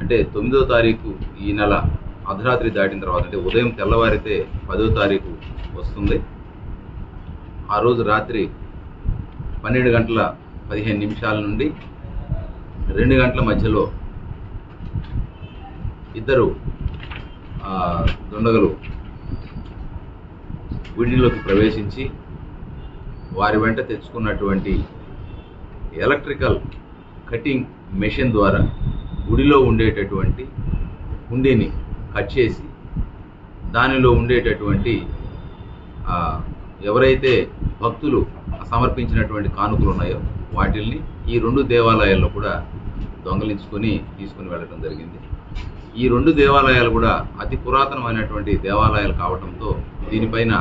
అంటే 9వ తారీఖు ఈ నెల అర్ధరాత్రి దాటిన తర్వాత, అంటే ఉదయం తెల్లవారితే 10వ తారీఖు వస్తుంది. ఆ రోజు రాత్రి 12 గంటల 15 నిమిషాల నుండి 2 గంటల మధ్యలో ఇద్దరు దుండగులు గుడిలోకి ప్రవేశించి వారి వెంట తెచ్చుకున్నటువంటి ఎలక్ట్రికల్ కటింగ్ మెషిన్ ద్వారా గుడిలో ఉండేటటువంటి హుండీని కట్ చేసి దానిలో ఉండేటటువంటి ఎవరైతే భక్తులు సమర్పించినటువంటి కానుకలు ఉన్నాయో వాటిల్ని ఈ 2 దేవాలయాల్లో కూడా దొంగలించుకొని తీసుకుని వెళ్ళడం జరిగింది. ఈ 2 దేవాలయాలు కూడా అతి పురాతనమైనటువంటి దేవాలయాలు కావడంతో దీనిపైన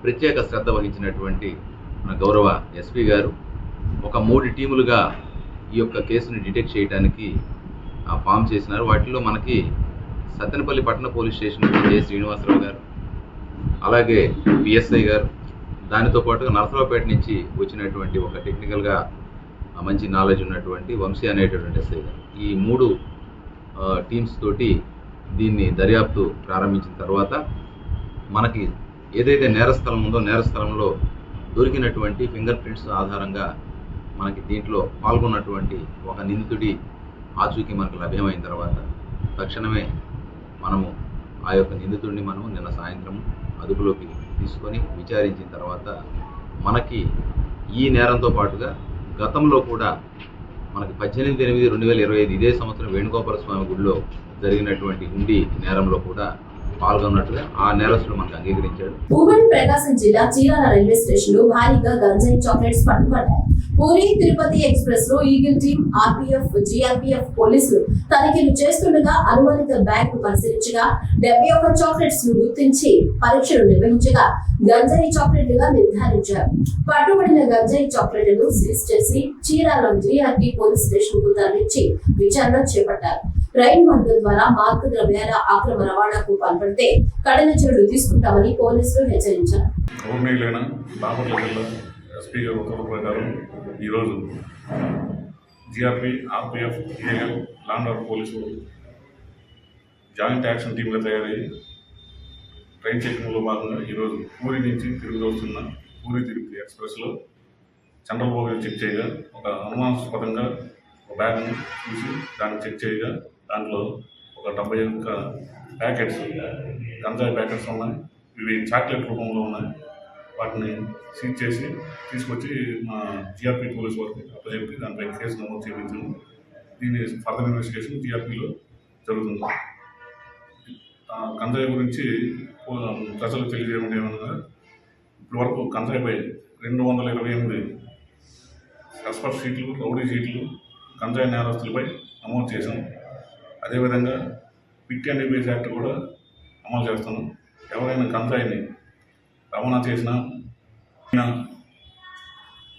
ప్రత్యేక శ్రద్ధ వహించినటువంటి మన గౌరవ ఎస్పీ గారు ఒక 3 టీములుగా ఈ యొక్క కేసుని డిటెక్ట్ చేయడానికి ఫామ్ చేసినారు. వాటిలో మనకి సత్తెనపల్లి పట్టణ పోలీస్ స్టేషన్ నుంచి జె శ్రీనివాసరావు గారు, అలాగే పిఎస్ఐ గారు, దానితో పాటుగా నరసరావుపేట నుంచి వచ్చినటువంటి ఒక టెక్నికల్గా మంచి నాలెడ్జ్ ఉన్నటువంటి వంశీ అనేటటువంటి ఎస్ఐ గారు, ఈ 3 టీమ్స్ తోటి దీన్ని దర్యాప్తు ప్రారంభించిన తర్వాత మనకి ఏదైతే నేరస్థలం ఉందో నేరస్థలంలో దొరికినటువంటి ఫింగర్ ప్రింట్స్ ఆధారంగా మనకి దీంట్లో పాల్గొన్నటువంటి ఒక నిందితుడి ఆచూకీ మనకు లభ్యమైన తర్వాత తక్షణమే మనము ఆ యొక్క నిందితుడిని మనము నిన్న సాయంత్రం అదుపులోకి తీసుకొని విచారించిన తర్వాత మనకి ఈ నేరంతో పాటుగా గతంలో కూడా మనకి 18/8/2025 ఇదే సంవత్సరం వేణుగోపాల స్వామి గుడిలో జరిగినటువంటి హుండీ నేరంలో కూడా పాల్గొన్నట్టుగా ఆ నేరస్తుడు మనకు అంగీకరించాడు. ఉమ్మడి ప్రకాశం జిల్లా చీరాల రైల్వే స్టేషన్ లో భారీగా గంజాయి చాక్లెట్స్ పట్టుబడ్డాయి. పూరి తిరుపతి ఎక్స్ప్రెస్ లో ఈగిల్ టీమ్, ఆర్పీఎఫ్, జీఆర్పీఎఫ్ పోలీసులు తనిఖీలు చేస్తుండగా అనుమానిత బ్యాగ్ ను పరిశీలించగా 71 చాక్లెట్స్ ను గుర్తించి పరీక్షలు నిర్వహించగా గంజాయి చాక్లెట్లుగా నిర్ధారించారు. పట్టుబడిన గంజాయి చాక్లెట్లను సీజ్ చేసి చీరాల జీఆర్పీ పోలీస్ స్టేషన్ కు తరలించి విచారణ చేపట్టారు. రైలు మార్గం ద్వారా మార్గ ద్రవ్యాల అక్రమ రవాణాకు పాల్పడితే కఠిన చర్యలు తీసుకుంటామని పోలీసులు హెచ్చరించారు. బాపట్ల జిల్లా ఎస్పీ గారు ఉత్తర్వుల ప్రకారం ఈరోజు జీఆర్పీ, ఆర్పీఎఫ్, ఏఎల్, ల్యాండ్ ఆర్డర్ పోలీసులు జాయింట్ యాక్షన్ టీమ్గా తయారయ్యి ట్రైన్ చెకింగ్లో భాగంగా ఈరోజు పూరి నుంచి తిరిగి వస్తున్న పూరి తిరుపతి ఎక్స్ప్రెస్లో జనరల్ బోగీలు చెక్ చేయగా ఒక అనుమానాస్పదంగా ఒక బ్యాగ్ను చూసి దాన్ని చెక్ చేయగా దాంట్లో ఒక 71 ప్యాకెట్స్ గంజాయి ప్యాకెట్స్ ఉన్నాయి. ఇవి చాక్లెట్ రూపంలో ఉన్నాయి. వాటిని సీజ్ చేసి తీసుకొచ్చి మా జీఆర్పీ పోలీస్ వారికి అప్పచెప్పి దానిపై కేసు నమోదు చేయించాము. దీని ఫర్దర్ ఇన్వెస్టిగేషన్ జీఆర్పీలో జరుగుతుంది. గంజాయి గురించి ప్రజలకు తెలియజేయడం ఏమనగా ఇప్పటివరకు గంజాయిపై 228 సస్పెక్ట్ షీట్లు, రౌడీ షీట్లు గంజాయి నేరస్తులపై నమోదు చేశాం. అదేవిధంగా పిట్ అండ్ బేస్ యాక్ట్ కూడా అమలు చేస్తున్నాం. ఎవరైనా గంజాయిని రవాణా చేసినా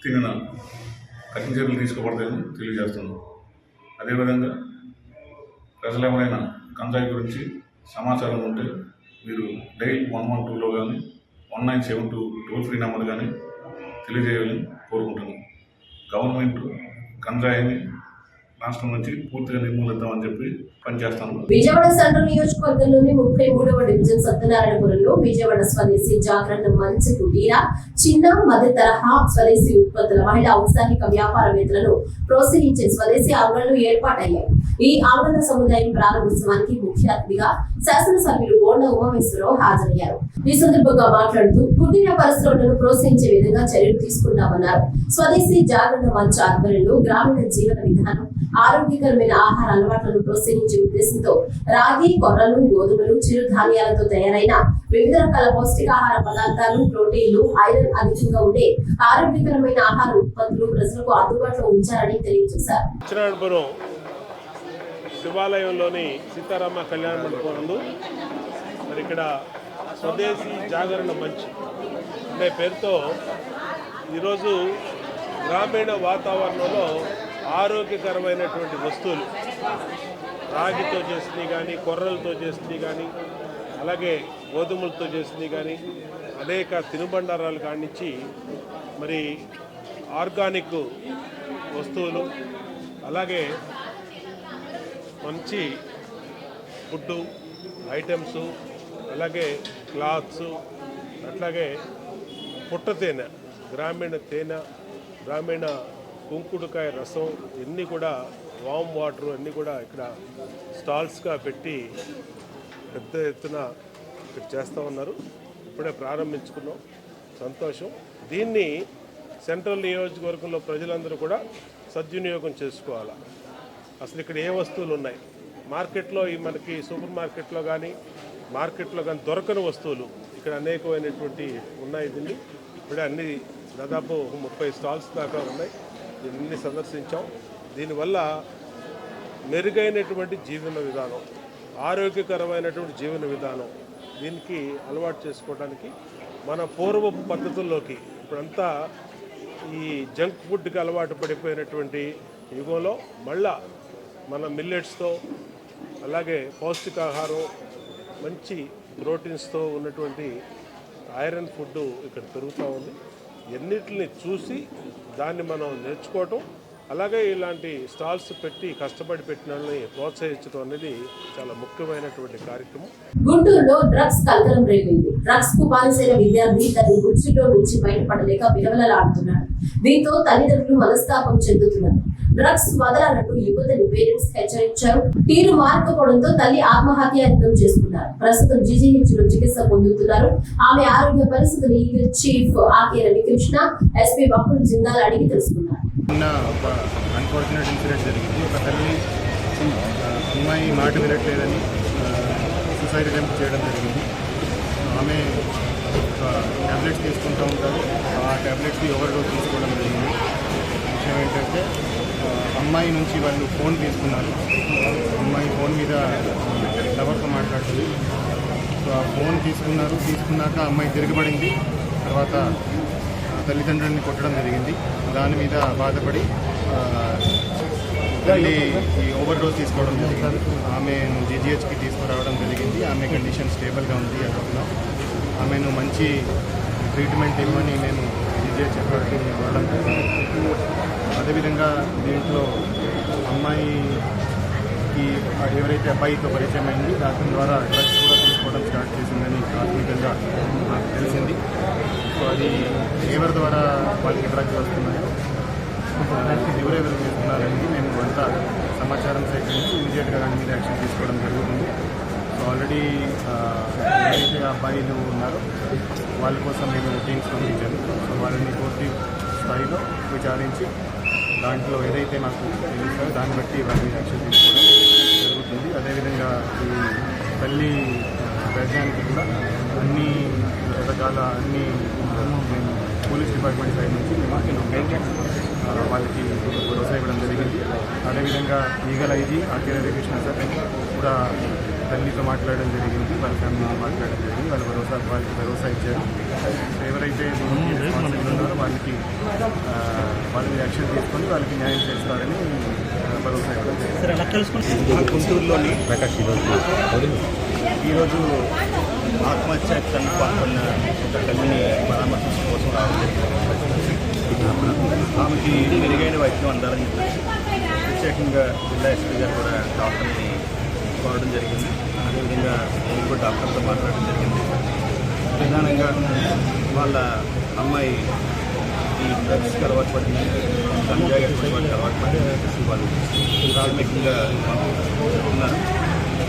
తినిన కఠిన చర్యలు తీసుకోబడతాయని తెలియజేస్తున్నాం. అదేవిధంగా ప్రజలు ఎవరైనా గంజాయి గురించి సమాచారం ఉంటే మీరు డైల్ 112లో కానీ 1972 టోల్ ఫ్రీ నెంబర్ కానీ తెలియజేయాలని కోరుకుంటున్నాను. గవర్నమెంట్ గంజాయిని రాష్ట్రం నుంచి పూర్తిగా నిర్మూలిద్దామని చెప్పి పనిచేస్తాను. విజయవాడ సెంట్రల్ నియోజకవర్గంలోని 33వ డివిజన్ సత్యనారాయణపురంలో విజయవాడ స్వదేశీ జాగరణ మంచ్ కుటీర చిన్న మధ్య తరహా స్వదేశీ ఉత్పత్తుల మహిళా ఔత్సాహిక వ్యాపారవేత్తలను ప్రోత్సహించే స్వదేశీ అంగళ్లు ఏర్పాటయ్యాయి. ఈ అంగళ్ల సముదాయం ప్రారంభోత్సవానికి ముఖ్య అతిథిగా శాసనసభ్యులు బోండా ఉమామేశ్వరరావు హాజరయ్యారు. ఈ సందర్భంగా మాట్లాడుతూ కుటీర పరిశ్రమలను ప్రోత్సహించే విధంగా చర్యలు తీసుకుంటామన్నారు. స్వదేశీ జాగరణ మంచ్ ఆధ్వర్యంలో గ్రామీణ జీవన విధానం, ఆరోగ్యకరమైన ఆహార అలవాట్లను ప్రోత్సహించే ఉద్దేశంతో రాగి, కొర్రలు, గోధుమలు, చిరుధాన్యాలతో తయారైన వివిధ రకాల పౌష్టికాహార పదార్థాలు, ప్రోటీన్లు, ఐరన్ అధికంగా ఉండే ఆరోగ్యకరమైన ఆహార ఉత్పత్తులు ప్రజలకు అందుబాటులో ఉంచారని తెలియజేశారు. సత్యనారాయణపురం శివాలయంలోని సీతారామ కళ్యాణ మండపం నందు మరి ఇక్కడ స్వదేశీ జాగరణ మంచ్ అనే పేరుతో ఈరోజు గ్రామీణ వాతావరణంలో ఆరోగ్యకరమైనటువంటి వస్తువులు, రాగితో చేసినవి కానీ, కొర్రలతో చేసినవి కానీ, అలాగే గోధుమలతో చేసినవి కానీ, అనేక తినుబండారాలు కానించి మరి ఆర్గానిక్ వస్తువులు, అలాగే మంచి ఫుడ్డు ఐటమ్స్, అలాగే క్లాత్స్, అట్లాగే పుట్ట తేనె, గ్రామీణ తేనె, గ్రామీణ కుంకుడుకాయ రసం, ఇవన్నీ కూడా వామ్ వాటర్ అన్నీ కూడా ఇక్కడ స్టాల్స్గా పెట్టి పెద్ద ఎత్తున ఇక్కడ చేస్తూ ఉన్నారు. ఇప్పుడే ప్రారంభించుకున్నాం, సంతోషం. దీన్ని సెంట్రల్ నియోజకవర్గంలో ప్రజలందరూ కూడా సద్వినియోగం చేసుకోవాలి. అసలు ఇక్కడ ఏ వస్తువులు ఉన్నాయి మార్కెట్లో, ఈ మనకి సూపర్ మార్కెట్లో కానీ మార్కెట్లో కానీ దొరకని వస్తువులు ఇక్కడ అనేకమైనటువంటి ఉన్నాయి. దీన్ని ఇప్పుడే అన్ని దాదాపు 30 స్టాల్స్ దాకా ఉన్నాయి. దీన్ని సందర్శించాం. దీనివల్ల మెరుగైనటువంటి జీవన విధానం, ఆరోగ్యకరమైనటువంటి జీవన విధానం, దీనికి అలవాటు చేసుకోవడానికి మన పూర్వపు పద్ధతుల్లోకి ఇప్పుడంతా ఈ జంక్ ఫుడ్కి అలవాటు పడిపోయినటువంటి యుగంలో మళ్ళా మన మిల్లెట్స్తో, అలాగే పౌష్టికాహారం, మంచి ప్రోటీన్స్తో ఉన్నటువంటి ఐరన్ ఫుడ్ ఇక్కడ పెరుగుతూ ఉంది. ఎన్నిటిని చూసి దాన్ని మనం నేర్చుకోవటం, అలాగే ఇలాంటి స్టాల్స్ పెట్టి కష్టపడి పెట్టిన వాళ్ళని ప్రోత్సహించడం అనేది చాలా ముఖ్యమైనటువంటి కార్యక్రమం. గుంటూరులో డ్రగ్స్ కలకలం రేపింది. డ్రగ్స్ కు బానిసైన విద్యార్థి తన గుర్చులో నుంచి బయటపడలేక విలవలలాడుతున్నాడు. దీంతో తల్లిదండ్రులు మనస్తాపం చెందుతున్నారు. డ్రగ్స్ వదలాలంటూ యువతిని పేరెంట్స్ హెచ్చరించారు. తీరు మారకపోవడంతో తల్లి ఆత్మహత్యాయత్నం చేసుకున్నారు. ప్రస్తుతం జీజీహెచ్ లో చికిత్స పొందుతున్నారు. ఆమె ఆరోగ్య పరిస్థితిని Eagle chief A K Ravikrishna, SP Vakul Jindal అడిగి తెలుసుకున్నారు. ఒక అన్ఫార్చునేట్ ఇన్సిడెంట్ జరిగింది. ఒక తల్లి అమ్మాయి మాట వినట్లేదని సూసైడ్ అటెంప్ట్ చేయడం జరిగింది. ఆమె ట్యాబ్లెట్స్ తీసుకుంటూ ఉంటారు. ఆ ట్యాబ్లెట్స్కి ఓవర్ డోస్ తీసుకోవడం జరిగింది. విషయం ఏంటంటే అమ్మాయి నుంచి వాళ్ళు ఫోన్ తీసుకున్నారు. అమ్మాయి ఫోన్ మీద లవర్తో మాట్లాడుతుంది. సో ఆ ఫోన్ తీసుకున్నాక అమ్మాయి తిరగబడింది. తర్వాత తల్లిదండ్రులని కొట్టడం జరిగింది. దాని మీద బాధపడి తల్లి ఈ ఓవర్ డోస్ తీసుకోవడం జరిగింది. ఆమెను జీజీహెచ్కి తీసుకురావడం జరిగింది. ఆమె కండిషన్ స్టేబుల్గా ఉంది. అక్కడ ఆమెను మంచి ట్రీట్మెంట్ ఇవ్వని మేము జీజీహెచ్ ఎక్కడికి ఇవ్వడం జరిగింది. అదేవిధంగా దీంట్లో అమ్మాయికి ఎవరైతే అబ్బాయితో పరిచయం అయింది దాని ద్వారా డ్రగ్స్ కూడా తీసుకోవడం స్టార్ట్ చేసిందని ప్రాథమికంగా నాకు తెలిసింది. సో అది ఎవరి ద్వారా వాళ్ళకి డ్రగ్స్ వస్తున్నాయో, ఎవరెవరు చేస్తున్నారని మేము అంతా సమాచారం సేకరించి ఇమీడియట్గా దాని మీద యాక్షన్ తీసుకోవడం జరుగుతుంది. సో ఆల్రెడీ ఎవరైతే అబ్బాయిలు ఉన్నారో వాళ్ళ కోసం మేము టీమ్స్ పంపించాము. సో వాళ్ళని పూర్తి స్థాయిలో విచారించి దాంట్లో ఏదైతే మాకు తెలుస్తారో దాన్ని బట్టి వాళ్ళ మీద యాక్షన్ తీసుకోవడం జరుగుతుంది. అదేవిధంగా ఈ తల్లి వైద్యానికి కూడా అన్ని రకాల మేము పోలీస్ డిపార్ట్మెంట్ సైడ్ నుంచి వాళ్ళకి భరోసా ఇవ్వడం జరిగింది. అదేవిధంగా ఈగల్ ఐజీ ఆకే రవికృష్ణ సార్ కూడా తల్లితో మాట్లాడడం జరిగింది. వాళ్ళ ఫ్యామిలీతో మాట్లాడడం జరిగింది. వాళ్ళకి భరోసా ఇచ్చారు. ఎవరైతే దీనికి రెస్పాన్సిబుల్ ఉన్నారో వాళ్ళకి యాక్షన్ తీసుకొని వాళ్ళకి న్యాయం చేస్తారని భరోసా ఇవ్వడం జరిగింది. గుంటూరులోని ఈరోజు ఆత్మహత్యకు పాల్పడిన ఒక తల్లిని పరామర్శించడం కోసం రావడం జరిగింది. ఆమెకి మెరుగైన వైద్యం అందాలని చెప్పేసి ప్రత్యేకంగా జిల్లా ఎస్పీ గారు కూడా డాక్టర్ని కోరడం జరిగింది. అదేవిధంగా నేను కూడా డాక్టర్తో మాట్లాడడం జరిగింది. ప్రధానంగా వాళ్ళ అమ్మాయి ఈ డ్రగ్స్కి అలవాటు పడింది, గంజాయి వాటికి అలవాటు పడిందని చెప్పేసి వాళ్ళు ప్రాథమికంగా చెప్తున్నారు.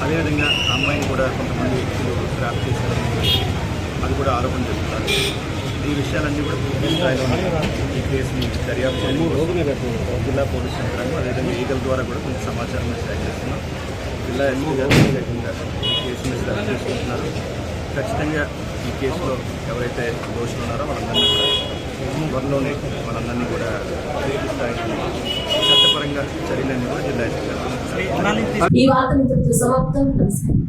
అదేవిధంగా అమ్మాయిని కూడా కొంతమంది వ్యక్తులు ట్రాప్ చేశారని అది కూడా ఆరోపణ చేస్తున్నారు. ఈ విషయాలన్నీ కూడా పూర్తి స్థాయిలో ఈ కేసుని దర్యాప్తు చేయడం జిల్లా పోలీస్ యంత్రాంగం అదేవిధంగా ఈగల్ ద్వారా కూడా కొంత సమాచారం షేర్ చేస్తున్నాం. జిల్లా ఎస్పీ గారు ప్రత్యేకంగా ఈ కేసుని దర్యాప్తు చేసుకుంటున్నారు. ఖచ్చితంగా ఈ కేసులో ఎవరైతే దోషులు ఉన్నారో వాళ్ళందరినీ కూడా త్వరలోనే వాళ్ళందరినీ కూడా పూర్తి స్థాయిలో చట్టపరంగా చర్యలన్నీ కూడా జిల్లా ఎస్పీ గారు ఈ వార్తలు ఇంతటితో సమాప్తం. నమస్కారం.